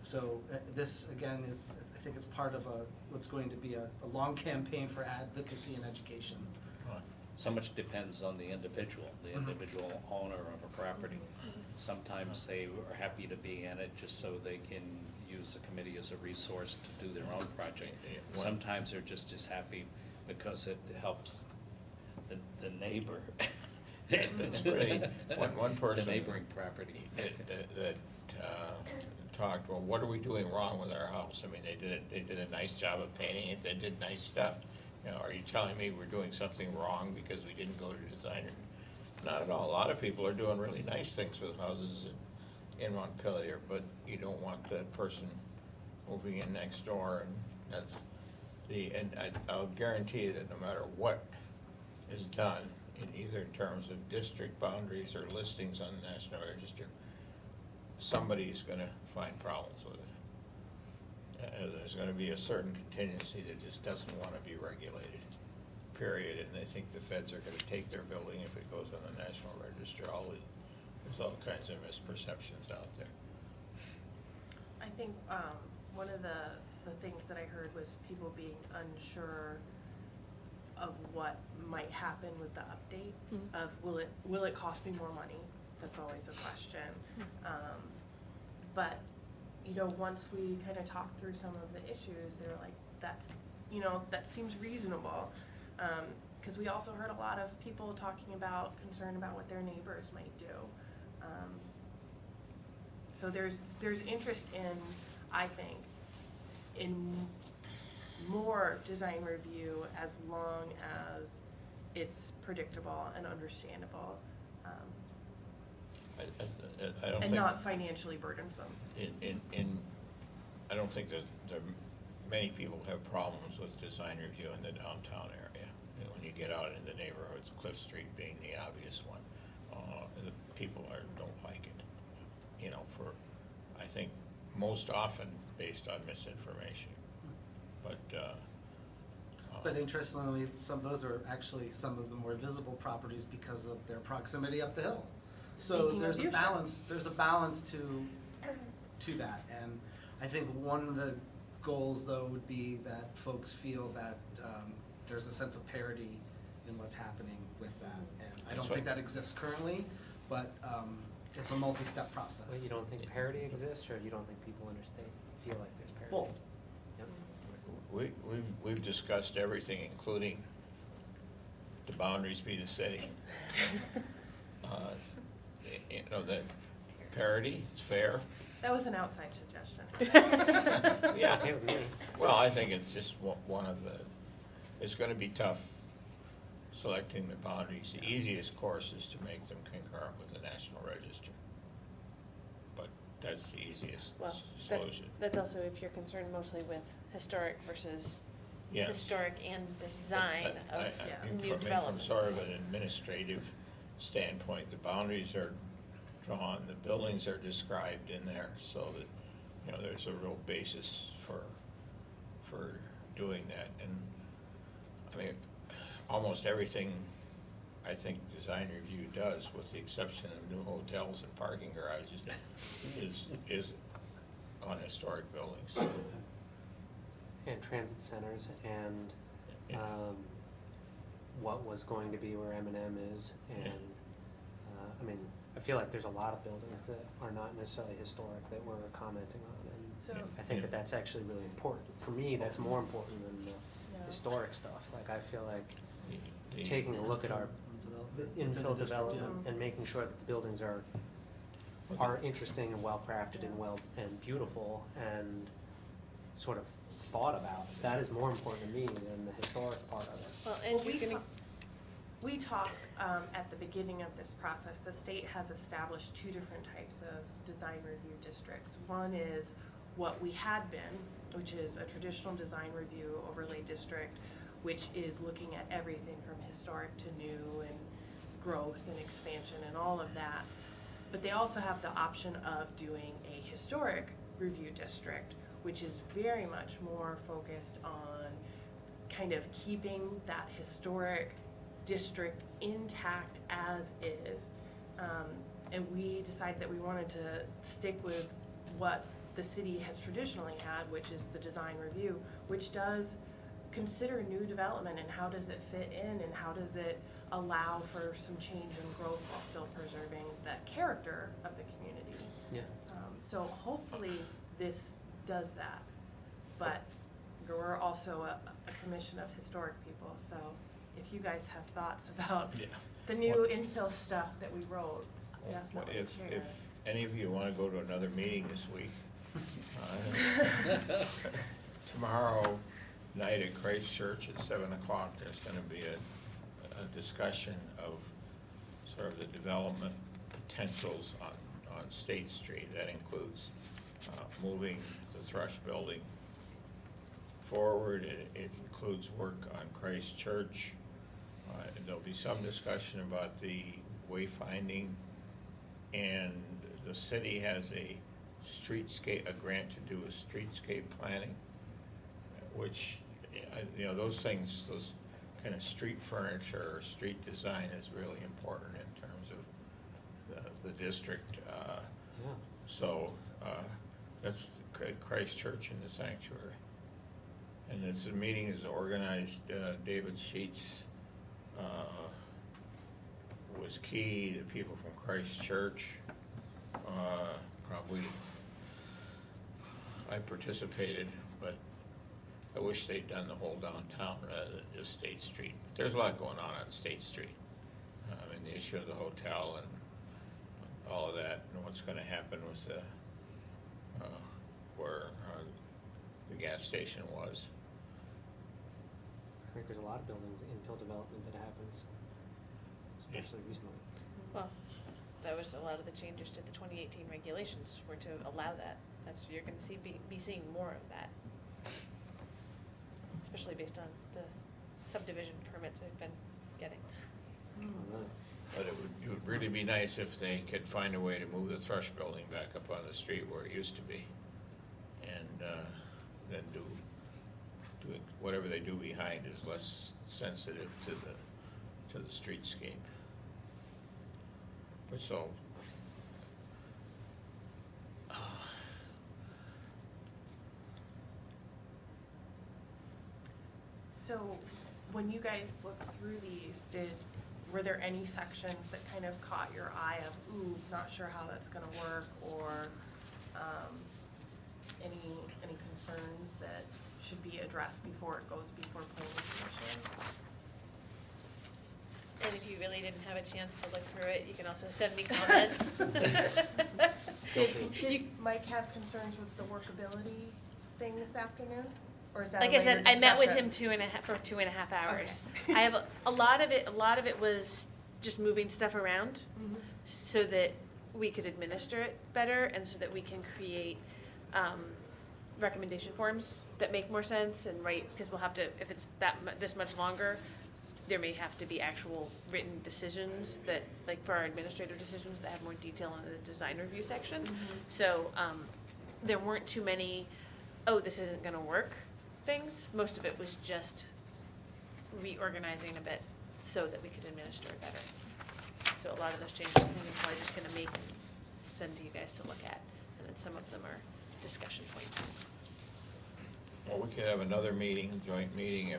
So this, again, I think it's part of what's going to be a long campaign for advocacy and education. So much depends on the individual owner of a property. Sometimes they are happy to be in it just so they can use the committee as a resource to do their own project. Sometimes they're just as happy because it helps the neighbor. It's really, one person. The neighboring property. that talked, well, what are we doing wrong with our house? I mean, they did a nice job of painting it, they did nice stuff. You know, are you telling me we're doing something wrong because we didn't go to designer? Not at all. A lot of people are doing really nice things with houses in Montpelier, but you don't want that person moving in next door, and that's I'll guarantee you that no matter what is done, in either in terms of district boundaries or listings on the National Register, somebody's gonna find problems with it. there's gonna be a certain contingency that just doesn't wanna be regulated, period, and they think the feds are gonna take their building if it goes on the National Register. There's all kinds of misperceptions out there. I think, one of the things that I heard was people being unsure of what might happen with the update, of will it cost me more money? That's always a question. But, you know, once we kind of talked through some of the issues, they were like, that seems reasonable. Because we also heard a lot of people talking about, concern about what their neighbors might do. So there's interest in, I think, in more design review as long as it's predictable and understandable, I don't and think, not financially burdensome. I don't think that many people have problems with design review in the downtown area. You know, when you get out in the neighborhoods, Cliff Street being the obvious one, the people don't like it. You know, I think most often based on misinformation. But interestingly, those are actually some of the more visible properties because of their proximity up the hill. So Speaking of there's a view balance, to that. And I think one of the goals, though, would be that folks feel that there's a sense of parity in what's happening with that. And I don't think that exists currently, but it's a multi-step process. Well, you don't think parity exists, or you don't think people feel like there's parity? Both. Yep. We've discussed everything, including the boundaries be the city. You know, that parity, it's fair. That was an outside suggestion. Yeah. Okay with me. Well, I think it's just one of it's gonna be tough selecting the boundaries. The easiest course is to make them concurrent with the National Register. But that's the easiest Well, solution. that's also if you're concerned mostly with historic versus Yes. historic and design But of and new from development. sort of an administrative standpoint, the boundaries are drawn, the buildings are described in there, so that, you know, there's a real basis for doing that. And, I mean, almost everything I think design review does, with the exception of new hotels and parking garages, is on historic buildings. And transit centers, and Yeah. what was going to be where M&M is, and, I mean, I feel like there's a lot of buildings that are not necessarily historic that we're commenting on, and So- I think that that's actually really important. For me, that's more important than the Yeah. historic stuff. Like, I feel like The- taking a look at our Within the infill district, development yeah. and making sure that the buildings are interesting and well-crafted and beautiful and sort of thought about. That is more important to me than the historic part of it. Well, and Well, you're gonna, We talked at the beginning of this process, the state has established two different types of design review districts. One is what we had been, which is a traditional design review overlay district, which is looking at everything from historic to new and growth and expansion and all of that. But they also have the option of doing a historic review district, which is very much more focused on kind of keeping that historic district intact as is. And we decided that we wanted to stick with what the city has traditionally had, which is the design review, which does consider new development and how does it fit in and how does it allow for some change and growth while still preserving the character of the community. Yeah. So hopefully this does that. But we're also a commission of historic people, so if you guys have thoughts about Yeah. the new infill stuff that we wrote, Well, definitely share it. if any of you wanna go to another meeting this week, tomorrow night at Christ Church at 7:00, there's gonna be a discussion of sort of the development potentials on State Street. That includes moving the Thrush Building forward. It includes work on Christ Church. There'll be some discussion about the wayfinding, and the city has a grant to do a streetscape planning. which, you know, those things, those kind of street furniture or street design is really important in terms of the district. Yeah. So, that's Christ Church in the Sanctuary. And the meeting is organized, David Sheets was key, the people from Christ Church, probably, I participated, but I wish they'd done the whole downtown rather than just State Street. There's a lot going on State Street. I mean, the issue of the hotel and all of that, and what's gonna happen with the, where the gas station was. I think there's a lot of buildings, infill development that happens, especially recently. Well, that was a lot of the changes to the 2018 regulations were to allow that. That's, you're gonna be seeing more of that. Especially based on the subdivision permits I've been getting. Oh, really? But it would really be nice if they could find a way to move the Thrush building back up on the street where it used to be. And then doing whatever they do behind is less sensitive to the streetscape. But so, So, when you guys looked through these, were there any sections that kind of caught your eye of, ooh, not sure how that's gonna work, or, any concerns that should be addressed before it goes before planning commission? And if you really didn't have a chance to look through it, you can also send me comments. Did Mike have concerns with the workability thing this afternoon? Or is that a Like I said, later I met with discussion? him for 2.5 hours. Okay. I have a lot of it was just moving stuff around Mhm. so that we could administer it better and so that we can create recommendation forms that make more sense and because we'll have to, if it's this much longer, there may have to be actual written decisions that, like for our administrative decisions that have more detail in the design review section. So, there weren't too many, oh, this isn't gonna work things. Most of it was just reorganizing a bit so that we could administer it better. So a lot of those changes, I think I'm probably just gonna make and send to you guys to look at, and then some of them are discussion points. well, we could have another meeting, joint meeting,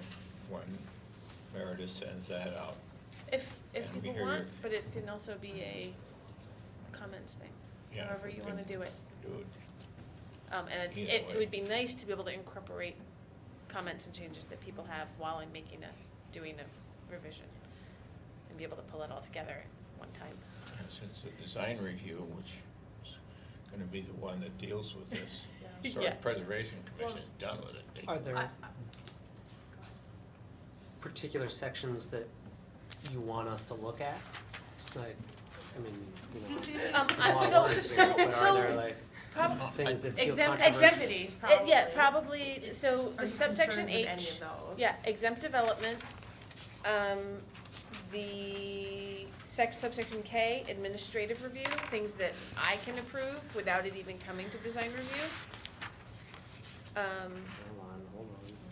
when Meredith sends that out. If And we people hear want, your- but it can also be a comments thing, Yeah, however we you can wanna do it. Do it. And Either it way. would be nice to be able to incorporate comments and changes that people have while I'm doing a revision, and be able to pull it all together at one time. And since the design review, which is gonna be the one that deals with this, Yeah. Historic Yeah. Preservation Commission is done with it. Are there I- particular sections that you want us to look at? Like, I mean, you know, there's a lot of words here, but are there like things that feel controversial? Exemptivities, probably. Yeah, probably, so Are the you subsection concerned with any H, of those? yeah, exempt development, the subsection K, administrative review, things that I can approve without it even coming to design review. Hold on.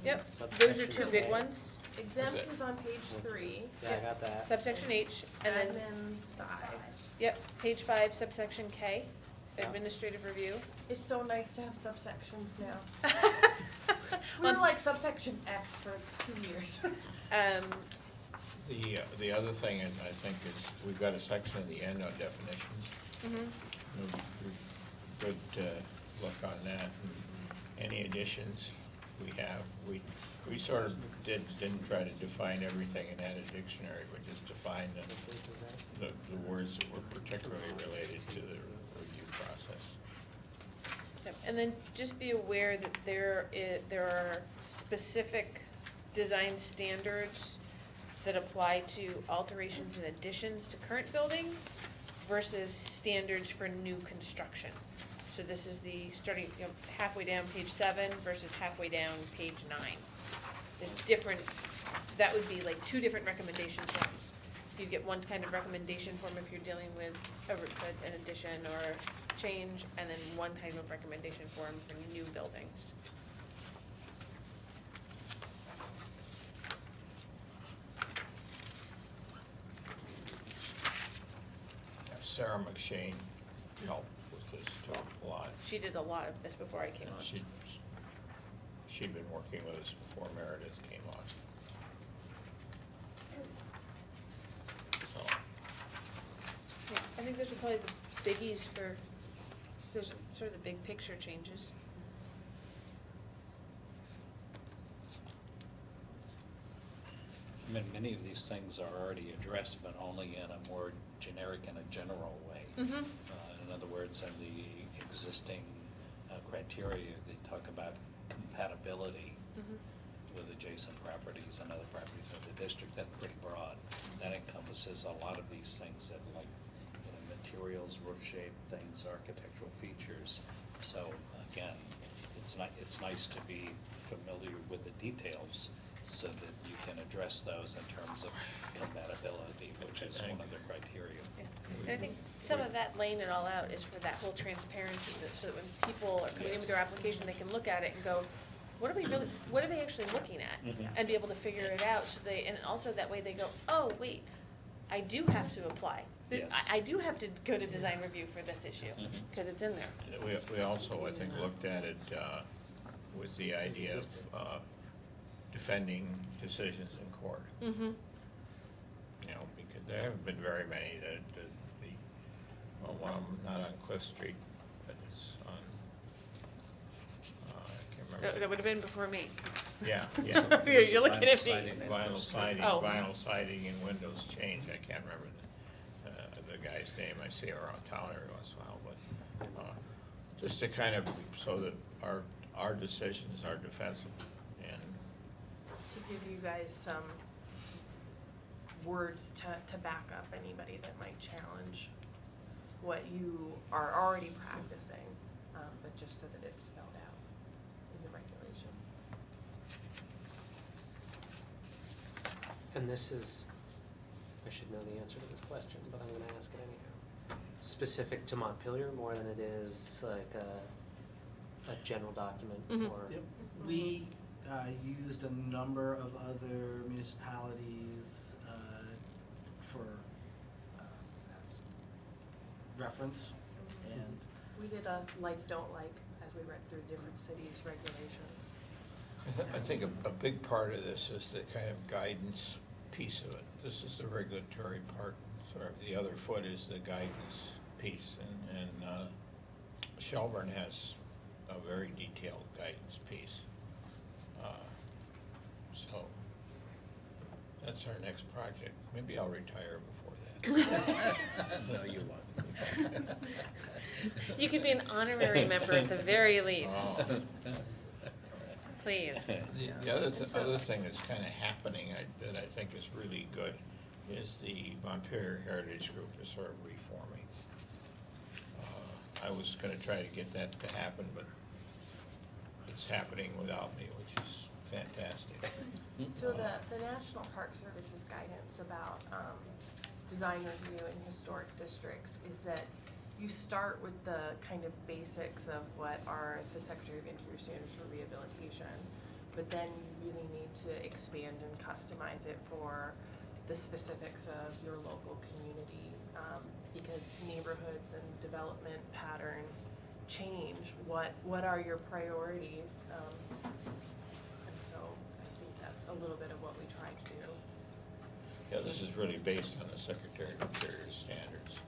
Yep, those are Subsection two big K. ones. Exempt it? is on page 3. Yeah, I got that. Subsection H, and then, Admin's 5. yep, page 5, subsection K, Yeah. administrative review. It's so nice to have subsections now. We were Well, like subsection X for 2 years. The other thing is, I think, is we've got a section at the end on definitions. Good look on that. Any additions we have, we sort of didn't try to define everything and add a dictionary, but just define the words that were particularly related to the review process. Yep, and then just be aware that there are specific design standards that apply to alterations and additions to current buildings versus standards for new construction. So this is the starting, halfway down page 7 versus halfway down page 9. There's different, so that would be like 2 different recommendation forms. You get one kind of recommendation form if you're dealing with an addition or a change, and then one type of recommendation form for new buildings. Sarah McShane helped with this too, a lot. She did a lot of this before I came on. She'd been working with us before Meredith came on. So, Yeah, I think those are probably the biggies for, those are sort of the big picture changes. I mean, many of these things are already addressed, but only in a more generic and a general way. Mm-hmm. In other words, in the existing criteria, they talk about compatibility with adjacent properties and other properties of the district. That's pretty broad. That encompasses a lot of these things that, like, you know, materials, roof shape, things, architectural features. So again, it's nice to be familiar with the details so that you can address those in terms of compatibility, which is one of the criteria. Yeah. And I think some of that laying it all out is for that whole transparency, so that when people are coming in with their application, they can look at it and go, what are they actually looking at? Mhm. And be able to figure it out, so and also that way they go, oh, wait, I do have to apply. Yes. I do have to go to design review for this issue, Mhm. because it's in there. we also, I think, looked at it with the idea of defending decisions in court. Mm-hmm. You know, because there haven't been very many that, well, one of them, not on Cliff Street, but it's on, I can't remember. That would have been before me. Yeah, yeah. You're looking at me. Vinyl siding, Oh. vinyl siding and windows change, I can't remember the guy's name, I see him around town every once in a while, but, just to kind of, so that our decisions are defensible, and To give you guys some words to back up anybody that might challenge what you are already practicing, but just so that it's spelled out in the regulation. And this is, I should know the answer to this question, but I'm gonna ask it anyhow. Specific to Montpelier more than it is like a general document Mhm. for. Yep. We used a number of other municipalities for as reference, and We did a like, don't like, as we read through different cities' regulations. I think a big part of this is the kind of guidance piece of it. This is the regulatory part, sort of the other foot is the guidance piece, and Shelburne has a very detailed guidance piece. So, that's our next project. Maybe I'll retire before that. No, you won't. You could be an honorary member at the very least. Please. The other thing that's kind of happening that I think is really good is the Montpelier Heritage Group is sort of reforming. I was gonna try to get that to happen, but it's happening without me, which is fantastic. So the National Park Service's guidance about design review in historic districts is that you start with the kind of basics of what are the Secretary of Interior standards for rehabilitation, but then you really need to expand and customize it for the specifics of your local community, because neighborhoods and development patterns change. What are your priorities? And so I think that's a little bit of what we try to do. Yeah, this is really based on the Secretary of Interior standards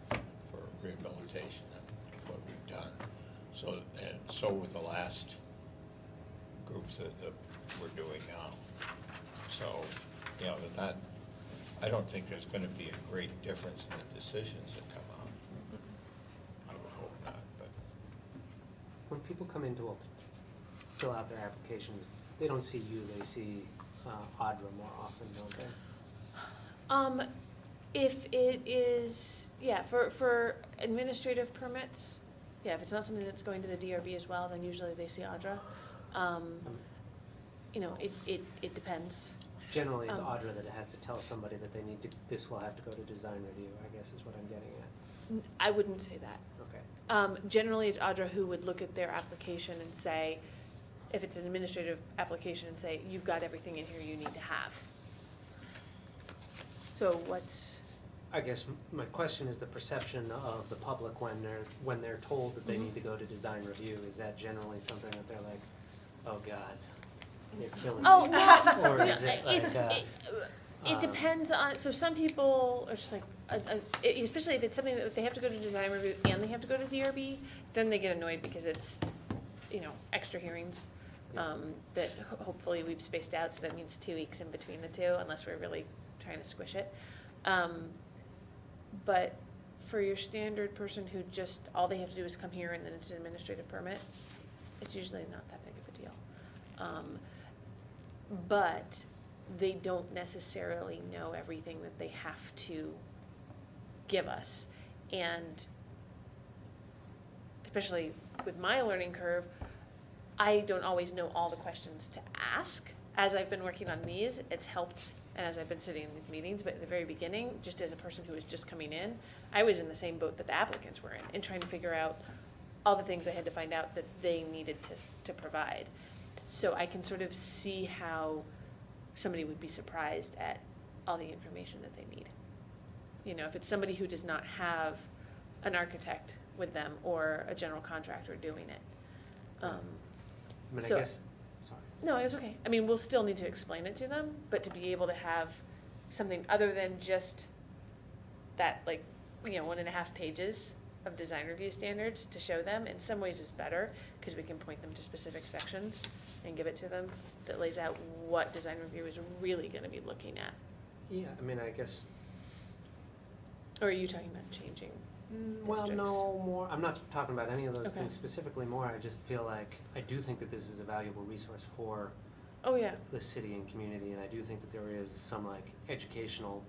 for rehabilitation and what we've done. So with the last groups that we're doing now. So, you know, I don't think there's gonna be a great difference in the decisions that come out. I would hope not, but. When people come in to fill out their applications, they don't see you, they see Audra more often, don't they? If it is, yeah, for administrative permits, yeah, if it's not something that's going to the DRB as well, then usually they see Audra. You know, it depends. Generally, it's Um, Audra that has to tell somebody that they need to, this will have to go to design review, I guess is what I'm getting at. I wouldn't say that. Okay. Generally, it's Audra who would look at their application and say, if it's an administrative application, and say, you've got everything in here you need to have. So what's, I guess my question is the perception of the public when they're told that they need to go to design review. Is that generally something that they're like, oh God, you're killing me? Oh, no. Or is it like, It depends on, so some people are just like, especially if it's something that they have to go to design review and they have to go to DRB, then they get annoyed because it's, extra hearings. That hopefully we've spaced out, so that means 2 weeks in between the two, unless we're really trying to squish it. But for your standard person who just, all they have to do is come here and then it's an administrative permit, it's usually not that big of a deal. But they don't necessarily know everything that they have to give us. And especially with my learning curve, I don't always know all the questions to ask. As I've been working on these, it's helped, and as I've been sitting in these meetings, but at the very beginning, just as a person who was just coming in, I was in the same boat that the applicants were in, and trying to figure out all the things I had to find out that they needed to provide. So I can sort of see how somebody would be surprised at all the information that they need. If it's somebody who does not have an architect with them or a general contractor doing it. I mean, So- I guess, sorry. No, it's okay. I mean, we'll still need to explain it to them, but to be able to have something other than just that, 1.5 pages of design review standards to show them, in some ways is better, because we can point them to specific sections and give it to them that lays out what design review is really gonna be looking at. Yeah, I mean, I guess, Or are you talking about changing? well, districts? no, more, I'm not talking about any of those Okay. things specifically more. I just feel like, I do think that this is a valuable resource for Oh, yeah. the city and community, and I do think that there is some educational,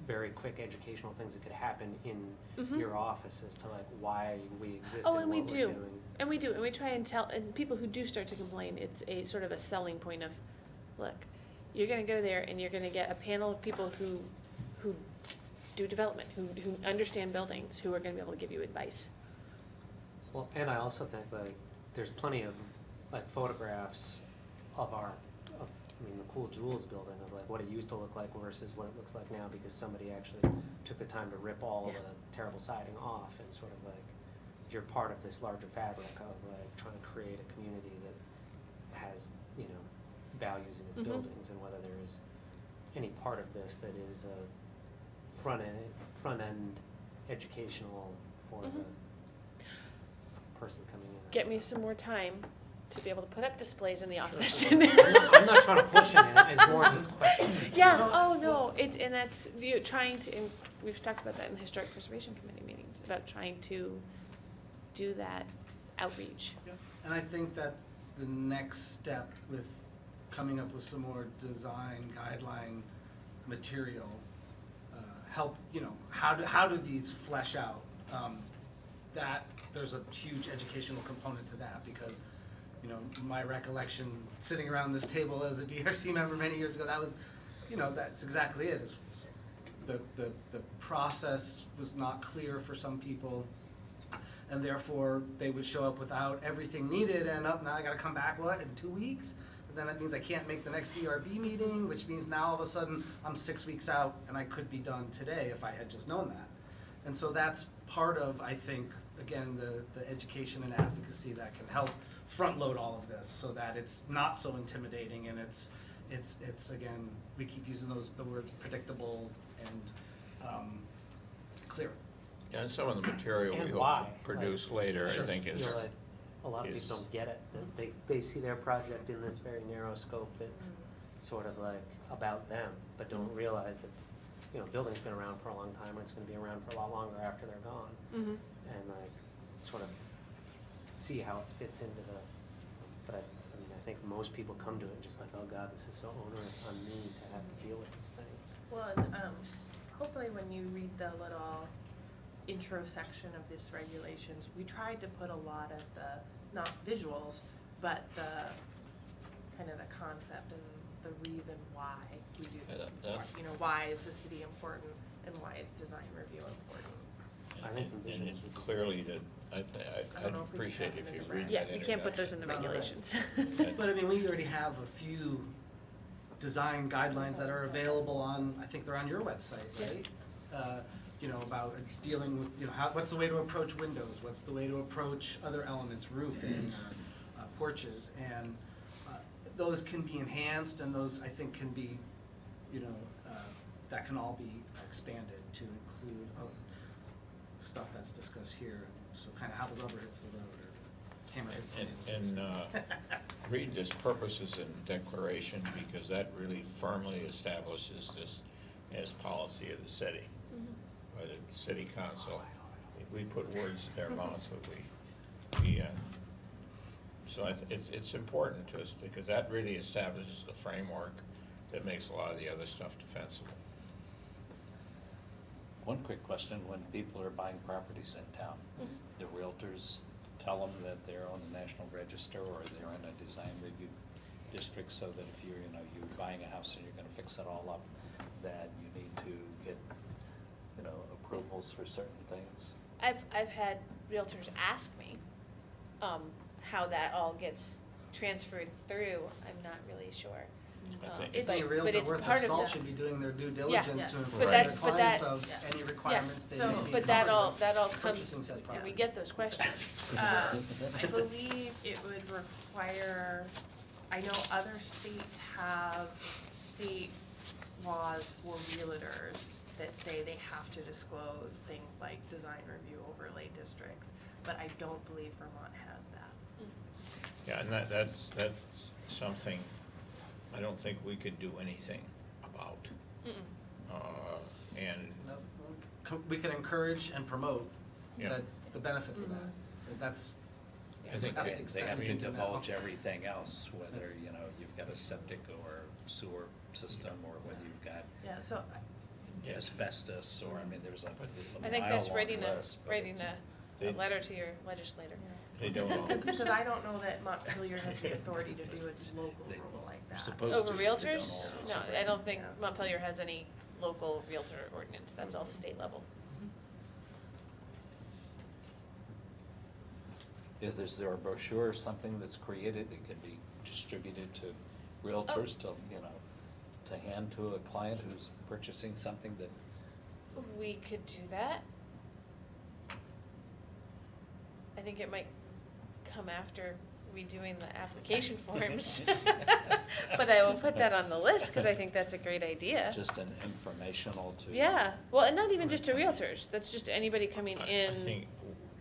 very quick educational things that could happen in Mhm. your office as to why we exist Oh, and and we what we're do. doing. And we do, and we try and tell, and people who do start to complain, it's a sort of a selling point of, look, you're gonna go there and you're gonna get a panel of people who do development, who understand buildings, who are gonna be able to give you advice. Well, and I also think there's plenty of photographs of the cool Jules building of what it used to look like versus what it looks like now, because somebody actually took the time to rip all of Yeah. the terrible siding off, and sort of you're part of this larger fabric of trying to create a community that has, values in its Mhm. buildings, and whether there is any part of this that is front end educational for Mhm. the person coming in. Get me some more time to be able to put up displays in the office. I'm not trying to push anything, it's more just a question. Yeah, oh, no, and that's, trying to, and we've talked about that in Historic Preservation Committee meetings, about trying to do that outreach. And I think that the next step with coming up with some more design guideline material, help, how do these flesh out? That, there's a huge educational component to that, because, my recollection, sitting around this table as a DRC member many years ago, that was, that's exactly it, is the process was not clear for some people, and therefore they would show up without everything needed, and now I gotta come back, in 2 weeks? And then that means I can't make the next DRB meeting, which means now all of a sudden I'm 6 weeks out and I could be done today if I had just known that. And so that's part of, I think, again, the education and advocacy that can help front load all of this so that it's not so intimidating, and it's again, we keep using the words predictable and clear. And some of the material we And hope why, to produce later, I Just think is, feel like a lot of is- people don't get it, that they see their project in this very narrow scope that's sort of about them, but don't realize that, building's been around for a long time, and it's gonna be around for a lot longer after they're gone. Mm-hmm. And sort of see how it fits into but I think most people come to it just oh God, this is so onerous on me to have to deal with these things. Well, and, hopefully when you read the little intro section of this regulations, we tried to put a lot of the, not visuals, but the kind of the concept and the reason why we do this. Why is the city important, and why is design review important? I think some and visuals it would be clearly did, I I'd don't know if we can appreciate have if it you in the read reg. that Yeah, you can't put those in the No, no, no. regulations. But I mean, we already have a few design guidelines that are available on, I think they're on your website, right? about dealing with, what's the way to approach windows, what's the way to approach other elements, roofing, porches, and those can be enhanced, and those, I think, can be, that can all be expanded to include stuff that's discussed here, so kind of how the rubber hits the road, or hammer hits the nail. And read this purposes and declaration, because that really firmly establishes this as policy of the city. By the city council, we put words in their mouths, but so it's important to us, because that really establishes the framework that makes a lot of the other stuff defensible. One quick question, when people are buying properties in town, the realtors tell them that they're on the National Register or they're in a design review district, so that if you're buying a house and you're gonna fix it all up, that you need to get, approvals for certain things? I've had realtors ask me, how that all gets transferred through. I'm not really sure. I think Any But realtor it's worth part their of salt the- should be doing their due Yeah. diligence Yeah. to But inform their that's- but clients that- of yeah. any requirements they So- may be But that covered all, with that all comes, purchasing said and we property. get those questions. I believe it would require, I know other states have state laws for realtors that say they have to disclose things like design review overlay districts, but I don't believe Vermont has that. Yeah, and that's something I don't think we could do anything about. And We can encourage and promote Yeah. the benefits of that. That's, I think that's the They extent have we to can do now. divulge everything else, whether, you've got a septic or sewer system, or whether you've got Yeah, so asbestos, or, there's a I think that's mile-long writing list, but writing it's- a letter to your legislator. they don't always. because I don't know that Montpelier has the authority to do a local They- rule like that. supposed Over to, but they don't realtors? always, No, right? I don't think Yeah. Montpelier has any local realtor ordinance. That's all state level. Is there a brochure or something that's created that can be distributed to realtors to, to hand to a client who's purchasing something that, We could do that. I think it might come after redoing the application forms. But I will put that on the list, because I think that's a great idea. just an informational to? Yeah, well, and not even just to realtors, that's just anybody coming I in. think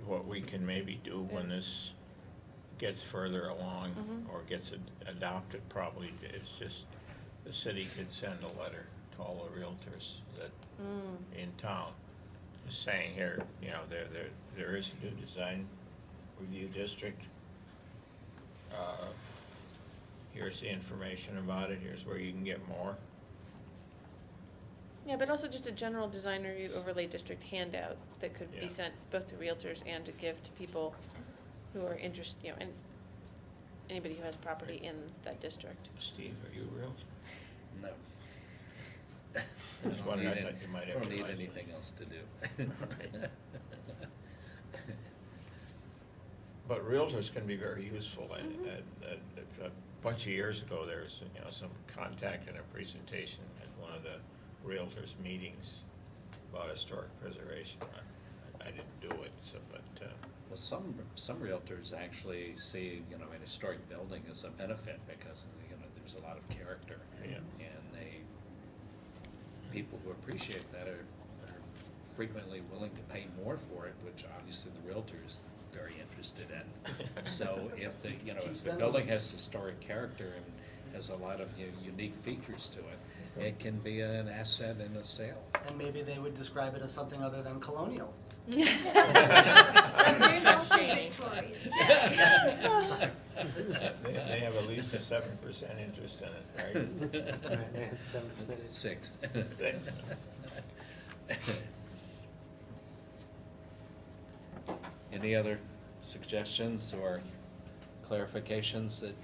what we can maybe do when this gets further along or gets adopted, probably, it's just, the city could send a letter to all the realtors that in town, just saying here, there is a new design review district. Here's the information about it, here's where you can get more. Yeah, but also just a general design review overlay district handout that could Yeah. be sent both to realtors and to give to people who are interested, and anybody who has property in that district. Steve, are you a realtor? No. I was wondering, I thought you might have I don't your need license. anything else to do. But realtors can be very useful, and a bunch of years ago, there was, some contact and a presentation at one of the realtors' meetings about historic preservation. I didn't do it, so, but, Well, some realtors actually see, an historic building as a benefit, because, there's a lot of character. Yeah. And people who appreciate that are frequently willing to pay more for it, which obviously the realtor is very interested in. So if the building has historic character and has a lot of unique features to it, it can be an asset in a sale. And maybe they would describe it as something other than colonial. They have at least a 7% interest in it, right? Right, they have 7%. 6. Six. Any other suggestions or clarifications that?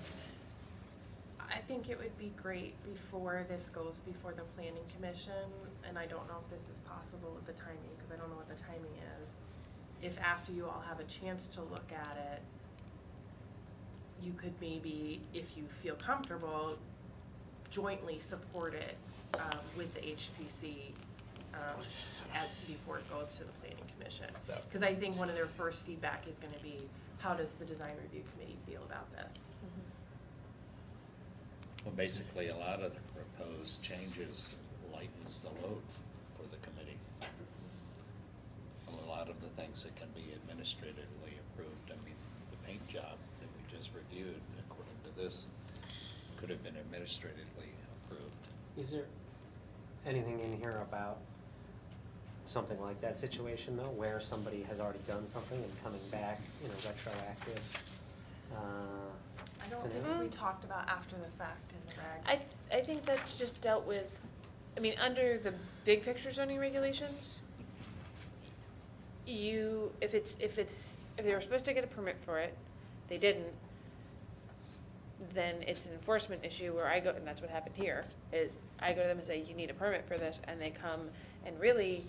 I think it would be great before this goes before the planning commission, and I don't know if this is possible with the timing, because I don't know what the timing is. If after you all have a chance to look at it, you could maybe, if you feel comfortable, jointly support it with the HPC before it goes to the planning commission. That- Because I think one of their first feedback is gonna be, how does the design review committee feel about this? Well, basically, a lot of the proposed changes lightens the load for the committee. A lot of the things that can be administratively approved, I mean, the paint job that we just reviewed, according to this, could have been administratively approved. Is there anything in here about something like that situation though, where somebody has already done something and coming back in a retroactive I don't think scenario? we talked about after the fact in the reg. I think that's just dealt with, I mean, under the big picture zoning regulations, if they were supposed to get a permit for it, they didn't, then it's an enforcement issue where I go, and that's what happened here, is I go to them and say, you need a permit for this, and they come, and really,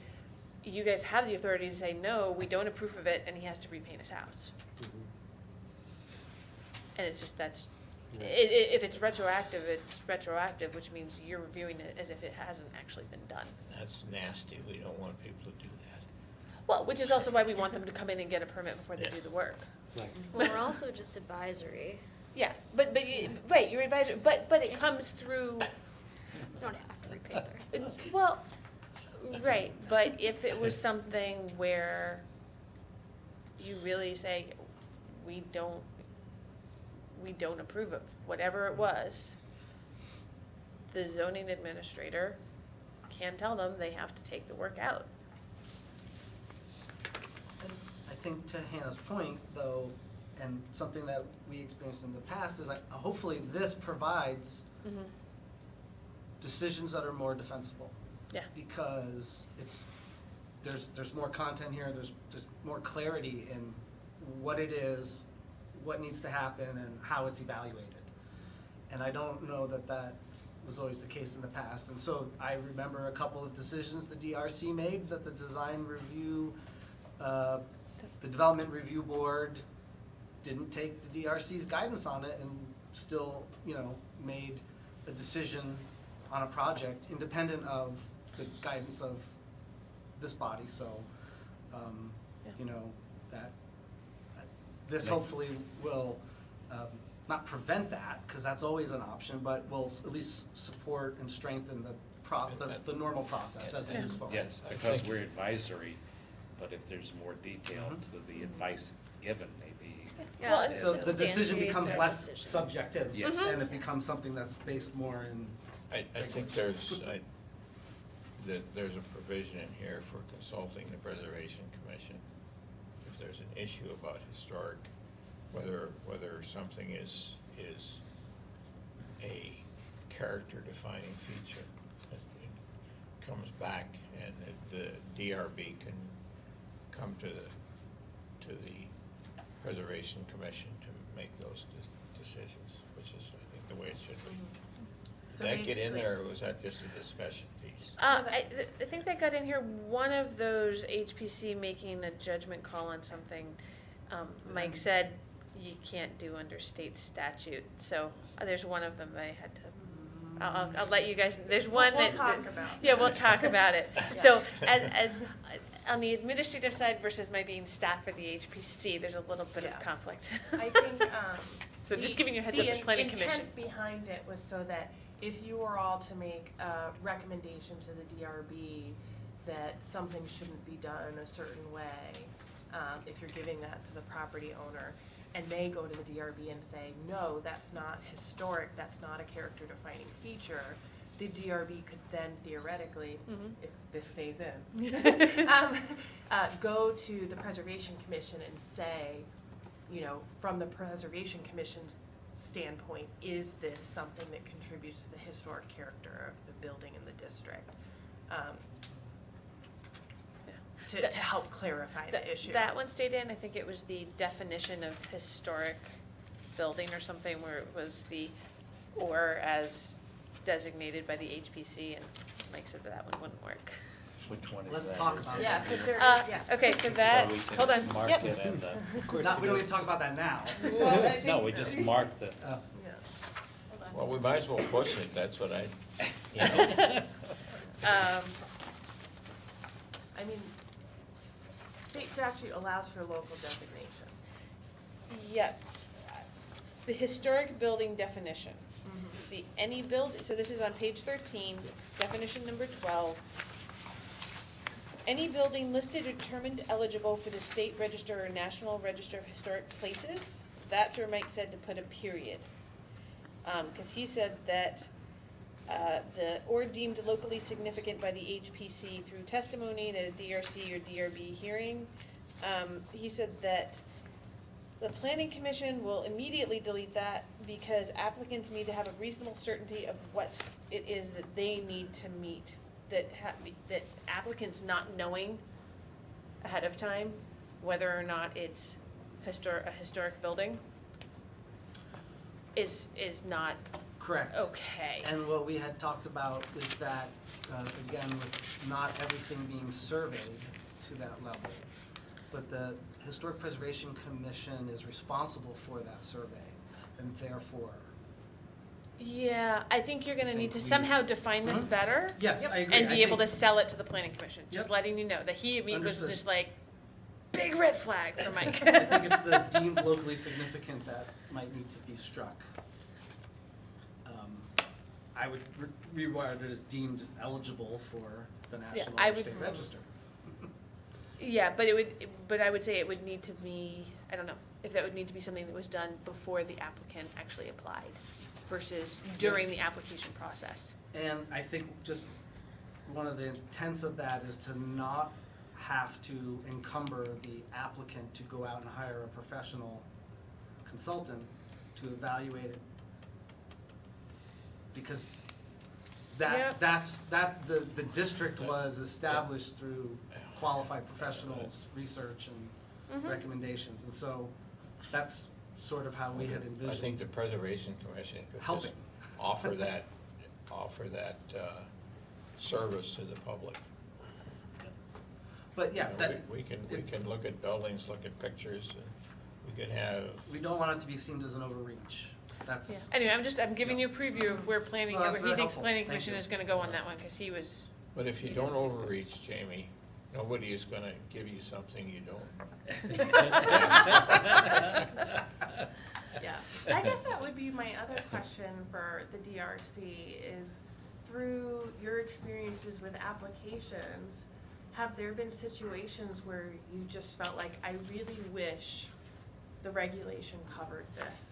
you guys have the authority to say, no, we don't approve of it, and he has to repaint his house. Mhm. And it's just, that's, Yeah. if it's retroactive, which means you're reviewing it as if it hasn't actually been done. That's nasty, we don't want people to do that. Well, which is also why we want them to come in and get a permit before they do the work. Like, Well, we're also just advisory. Yeah, but, right, you're advisory, but it comes through, You don't have to repaint there. well, right, but if it was something where you really say, we don't approve of whatever it was, the zoning administrator can tell them they have to take the work out. And I think to Hannah's point, though, and something that we experienced in the past, is like, hopefully this provides decisions that are more defensible. Yeah. Because there's more content here, there's more clarity in what it is, what needs to happen, and how it's evaluated. And I don't know that was always the case in the past. And so I remember a couple of decisions the DRC made that the design review, the development review board didn't take the DRC's guidance on it and still, made a decision on a project independent of the guidance of this body. So, that this hopefully will not prevent that, because that's always an option, but will at least support and strengthen the normal process as it moves forward. Yes, I because think- we're advisory, but if there's more detail to the advice given, maybe. Yeah, Well, it and The decision substantiates becomes our less decisions. subjective, Yes. and it becomes something that's based more in. I think there's a provision in here for consulting the Preservation Commission. If there's an issue about historic, whether something is a character defining feature, it comes back and the DRB can come to the Preservation Commission to make those decisions, which is, I think, the way it should be. Did So that get in basically- there, or was that just a discussion piece? I think that got in here, one of those HPC making a judgment call on something, Mike said you can't do under state statute, so there's one of them that I had to, I'll let you guys, there's one We'll that. talk about Yeah, that. we'll talk about it. So as, on the administrative side versus my being staff for the HPC, there's a little bit of Yeah. conflict. I think, So just the- giving you a heads up, the planning commission. The intent behind it was so that if you were all to make a recommendation to the DRB that something shouldn't be done a certain way, if you're giving that to the property owner, and they go to the DRB and say, no, that's not historic, that's not a character defining feature, the DRB could then theoretically, if this stays in, go to the Preservation Commission and say, from the Preservation Commission's standpoint, is this something that contributes to the historic character of the building in the district? To help clarify the issue. That one stayed in, I think it was the definition of historic building or something where it was or as designated by the HPC, and Mike said that one wouldn't work. Which one is Let's that? talk Is about it- Yeah, 'cause there, yes. Okay, so So we that's, can hold on, mark yep. it and, We don't need to talk about that now. Well, I think- no, we just marked the, Yeah. Hold on. Well, we might as well push it, that's what I, I mean, state statute allows for local designations. Yeah, the historic building definition. The any so this is on page 13, definition number 12. Any building listed or determined eligible for the state register or national register of historic places, that's where Mike said to put a period. Cause he said that, or deemed locally significant by the HPC through testimony at a DRC or DRB hearing. He said that the planning commission will immediately delete that because applicants need to have a reasonable certainty of what it is that they need to meet. That applicants not knowing ahead of time whether or not it's a historic building is not Correct. okay. And what we had talked about is that, again, with not everything being surveyed to that level, but the Historic Preservation Commission is responsible for that survey, and therefore. Yeah, I think you're gonna need to Think we- somehow define this better. Yes, I agree. And I be able to think- sell it to the planning commission, just Yep. letting you know that he was Understood. just like, big red flag for Mike. I think it's the deemed locally significant that might need to be struck. I would rewrite it as deemed eligible for the National I or would- State Register. Yeah, but I would say it would need to be, I don't know, if that would need to be something that was done before the applicant actually applied versus during the application process. And I think just one of the intents of that is to not have to encumber the applicant to go out and hire a professional consultant to evaluate it. Because Yep. the district was established through qualified professionals, research and recommendations, and so that's sort of how we had envisioned. I think the Preservation Commission could just Helping. offer that, service to the public. But yeah, You know, that, we can look at buildings, look at pictures, and we could have, we don't want it to be seen as an overreach. That's. Yeah. Anyway, I'm giving you a preview of where planning, Well, that's where he very thinks helpful. planning Thank commission you. is gonna go on that one, cause he was, but if you don't overreach, Jamie, nobody is gonna give you something you don't. Yeah, I guess that would be my other question for the DRC is, through your experiences with applications, have there been situations where you just felt like, I really wish the regulation covered this?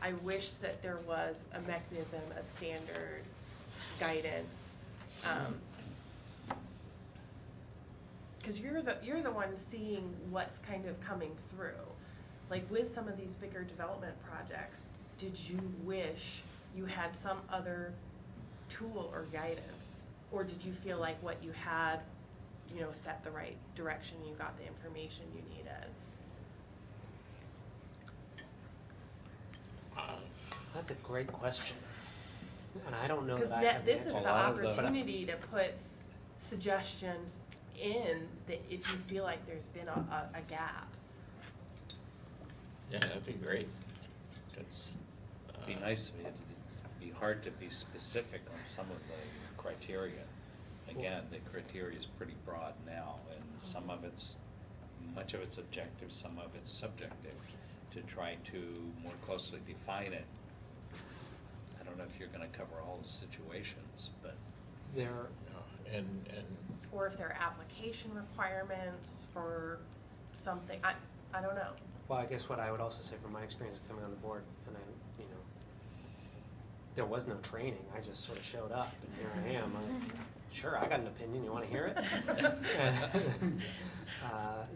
I wish that there was a mechanism, a standard, guidance, cause you're the one seeing what's kind of coming through. Like with some of these bigger development projects, did you wish you had some other tool or guidance? Or did you feel like what you had, set the right direction, you got the information you needed? That's a great question. And I don't know Cause that I have the this is answer. the A lot of the- opportunity to put suggestions in that if you feel like there's been a gap. Yeah, that'd be great. That's, Be nice, it'd be hard to be specific on some of the criteria. Again, the criteria is pretty broad now, and some of much of it's objective, some of it's subjective. To try to more closely define it, I don't know if you're gonna cover all the situations, but There, and Or if there are application requirements for something, I don't know. well, I guess what I would also say from my experience coming on the board, and there was no training, I just sort of showed up, and here I am. Sure, I got an opinion, you wanna hear it?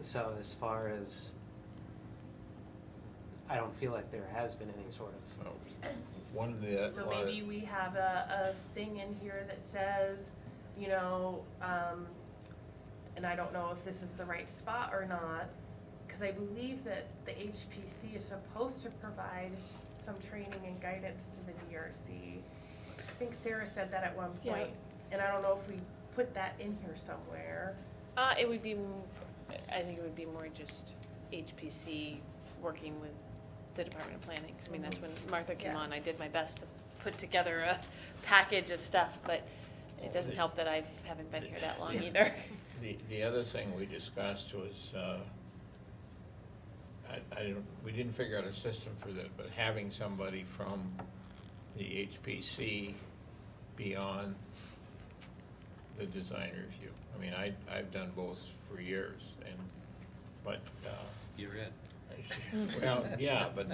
So as far as, I don't feel like there has been any sort of, one of the. So maybe we have a thing in here that says, and I don't know if this is the right spot or not, cause I believe that the HPC is supposed to provide some training and guidance to the DRC. I think Sarah said that at one Yeah. point, and I don't know if we put that in here somewhere. it would be, I think it would be more just HPC working with the Department of Planning, cause that's when Martha came Yeah. on, I did my best to put together a package of stuff, but it doesn't help that haven't been here that long either. The other thing we discussed was, we didn't figure out a system for that, but having somebody from the HPC be on the design review. I mean, I've done both for years, but, You're it. well, yeah, but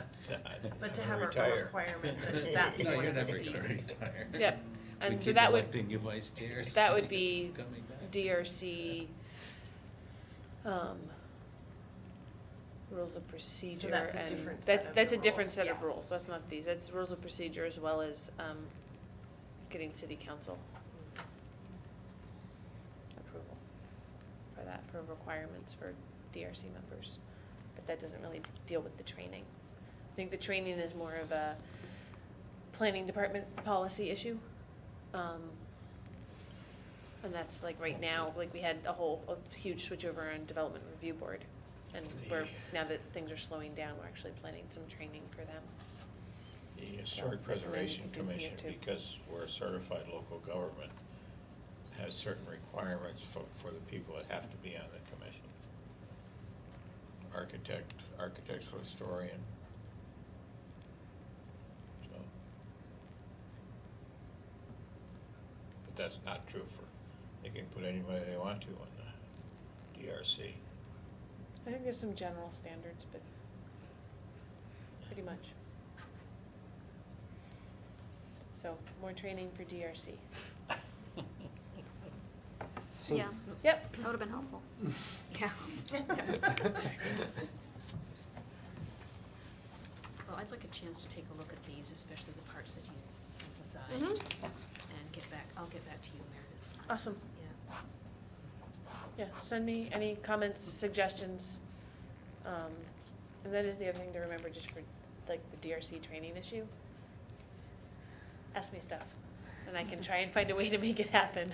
But to I'm have a retired. requirement that be No, one you're of the never seats. gonna retire. Yep, We and so keep that would, electing you vice chairs. that would be Coming back. DRC, rules of procedure that's a and, different set that's, of that's a the different rules, set of yeah. rules, that's not these, that's rules of procedure as well as, getting city council approval for that, for requirements for DRC members. But that doesn't really deal with the training. I think the training is more of a planning department policy issue. And that's like right now, like we had a huge switchover on development review board. And now that things are slowing down, we're actually planning some training for them. The So, Historic that's something Preservation you can do here Commission, too. because we're a certified local government, has certain requirements for the people that have to be on the commission. Architectural historian. So. But that's not true they can put anybody they want to on the DRC. I think there's some general standards, but pretty much. So, more training for DRC. Yeah, Yep. that would've been helpful. Yeah. Well, I'd like a chance to take a look at these, especially the parts that you emphasized, and I'll get back to you, Meredith. Awesome. Yeah. Yeah, send me any comments, suggestions. And that is the other thing to remember, just for like the DRC training issue. Ask me stuff, and I can try and find a way to make it happen.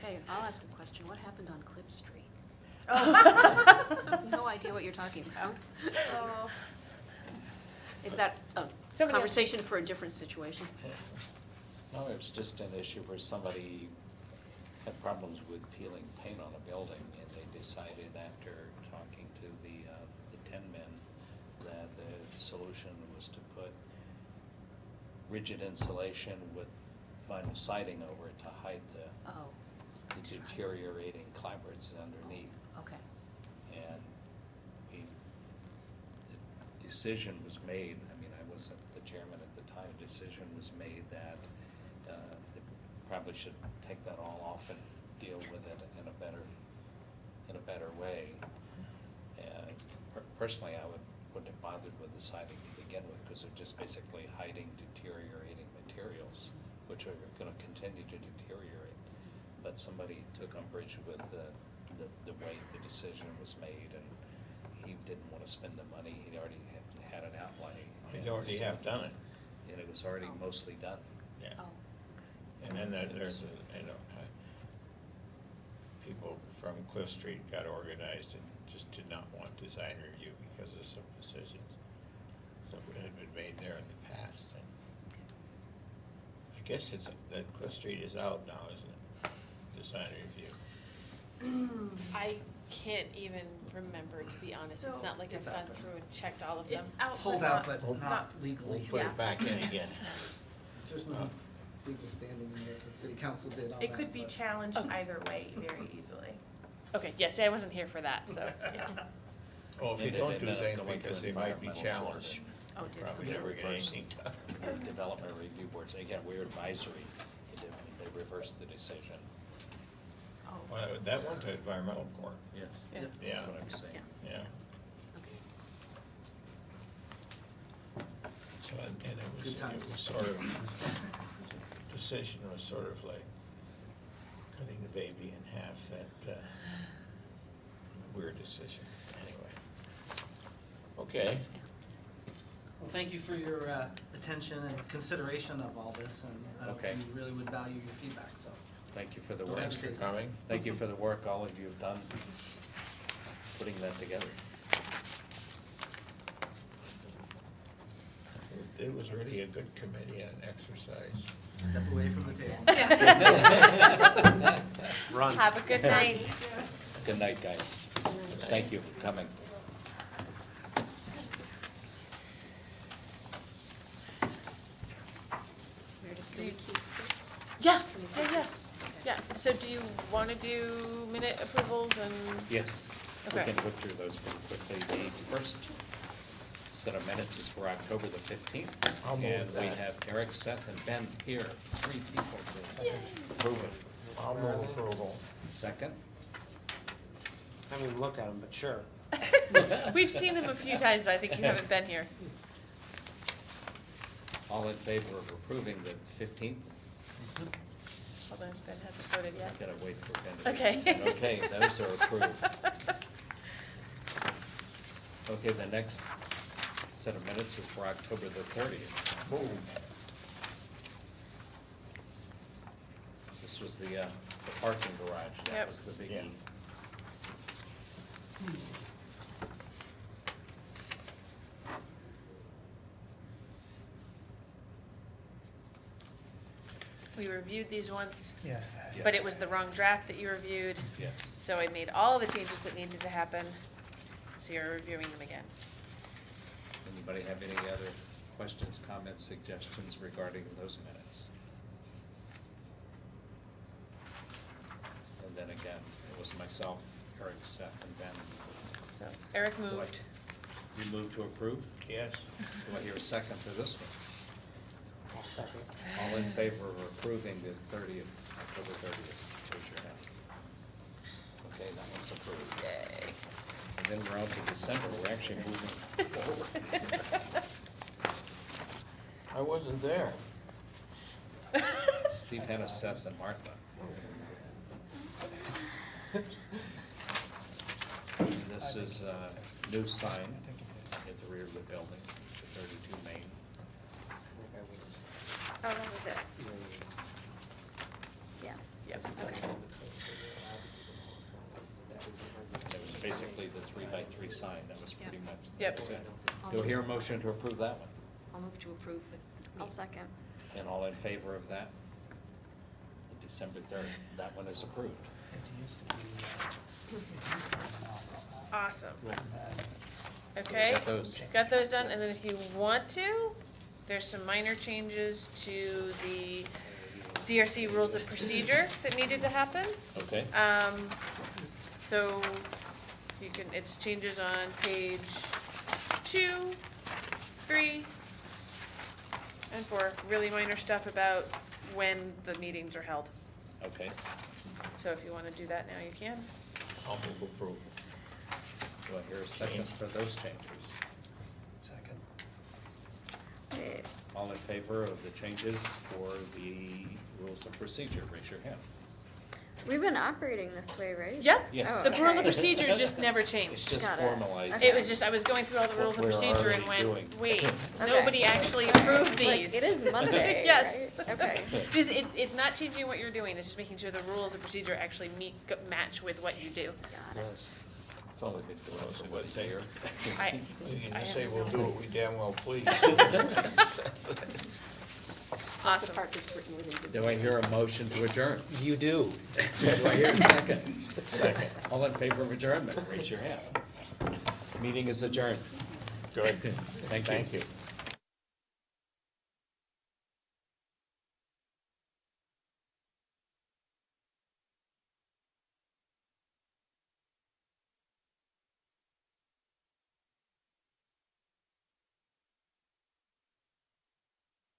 Okay, I'll ask a question. What happened on Clip Street? Oh. I have no idea what you're talking about. Oh. Is that a Somebody else. conversation for a different situation? No, it was just an issue where somebody had problems with peeling paint on a building, and they decided after talking to the 10 men that the solution was to put rigid insulation with vinyl siding over it to hide the Oh, deteriorating clapboards underneath. okay. And the decision was made, I mean, I wasn't the chairman at the time, decision was made that they probably should take that all off and deal with it in a better way. And personally, I wouldn't have bothered with the siding to begin with, because they're just basically hiding deteriorating materials, which are gonna continue to deteriorate. But somebody took umbrage with the way the decision was made, and he didn't wanna spend the money, he'd already had an outlay. They'd already have done it, And it was already mostly done. yeah. Oh, And then there's, people from Cliff Street got organized and just did not want design review because of some decisions that had been made there in the past. And I guess that Cliff Street is out now, isn't it? Design review. I can't even remember, to be honest. It's So- not like it's gone through and checked all of them. It's out, Pulled but out, not- but not We'll legally. put Yeah. it back in again. There's no legal standing there if the city council did all that. It could be but- challenged Okay. either way very easily. Okay, yeah, see, I wasn't here for that, so, yeah. Oh, if you And don't they do ended up things going to because they might be environmental board. challenged, Oh, did probably we? never get anything done. The development review boards, again, we're advisory, they reversed the decision. Oh, Well, that went to environmental court, Yes. Yeah. That's Yeah. what I'm saying. Yeah. yeah. okay. So, and it Good was times. sort of, decision was sort of like cutting the baby in half, that weird decision, anyway. Okay, Well, thank you for your attention and consideration of all this, and Okay. we really would value your feedback, so. Thank you for the work. thanks for coming. Thank you for the work all of you have done putting that together. it was really a good committee and exercise. Step away from the table. Run. Have a good night. Good night, guys. Thank you for coming. Meredith, Do can we you- keep this? Yeah, Can we yeah, keep yes, yeah. So do you wanna do minute approvals and? Yes, we Okay. can go through those pretty quickly. The first set of minutes is for October the 15th. I'll move And we that. have Eric, Seth, and Ben here, 3 people to approve it. I'll move approval. Second, I haven't even looked at them, but sure. We've seen them a few times, but I think you haven't been here. all in favor of approving the 15th? Hold on, Ben hasn't voted yet. Gotta wait for Ben to. Okay. Okay, those are approved. Okay, the next set of minutes is for October the 30th. Move. This was the parking garage, that Yep. was the biggie. Yeah. We reviewed these once, Yes. but it was the wrong draft that you reviewed. Yes. So I made all the changes that needed to happen, so you're reviewing them again. Anybody have any other questions, comments, suggestions regarding those minutes? And then again, it was myself, Eric, Seth, and Ben. So Eric moved. You move to approve? Yes. Do I hear a second for this one? I'll second. All in favor of approving the 30th, October 30th, raise your hand. Okay, that one's approved. Yay. And then we're out to December, we're actually moving forward. I wasn't there. Steve had us Seth and Martha. And this is a new sign at the rear of the building, 32 Main. Oh, that was it. Yeah. Yep. And it was basically the 3x3 sign, that was pretty much. Yep. that's it. Do I hear a motion to approve that one? I'll move to approve the. I'll second. And all in favor of that? The December 3rd, that one is approved. It used to be, Awesome. So Okay, we got those. got those done, and then if you want to, there's some minor changes to the DRC rules of procedure that needed to happen. Okay, So you can, it's changes on page 2, 3, and 4, really minor stuff about when the meetings are held. okay. So if you wanna do that now, you can. I'll move approval. Do I hear a second for those changes? second. Wait, All in favor of the changes for the rules of procedure, raise your hand. we've been operating this way, right? Yep. Yes. The rules of Okay. procedure just never It's changed. just Got it. formalized. It was just, I was going through all the What rules of we're procedure and already went, doing. wait, Okay. nobody actually approved Like, these. it is Monday, Yes. right? Okay. Because it's not changing what you're doing, it's just making sure the rules of procedure actually match with what you do. Got it. It's only been doing it for what, a year? I, You can I just say have we'll no do what we damn well please. awesome. The part that's written within this. Do I hear a motion to adjourn? You do. Do I hear a second? All in favor of adjournment, raise your hand. Meeting is adjourned. Good. Thank you. Thank you.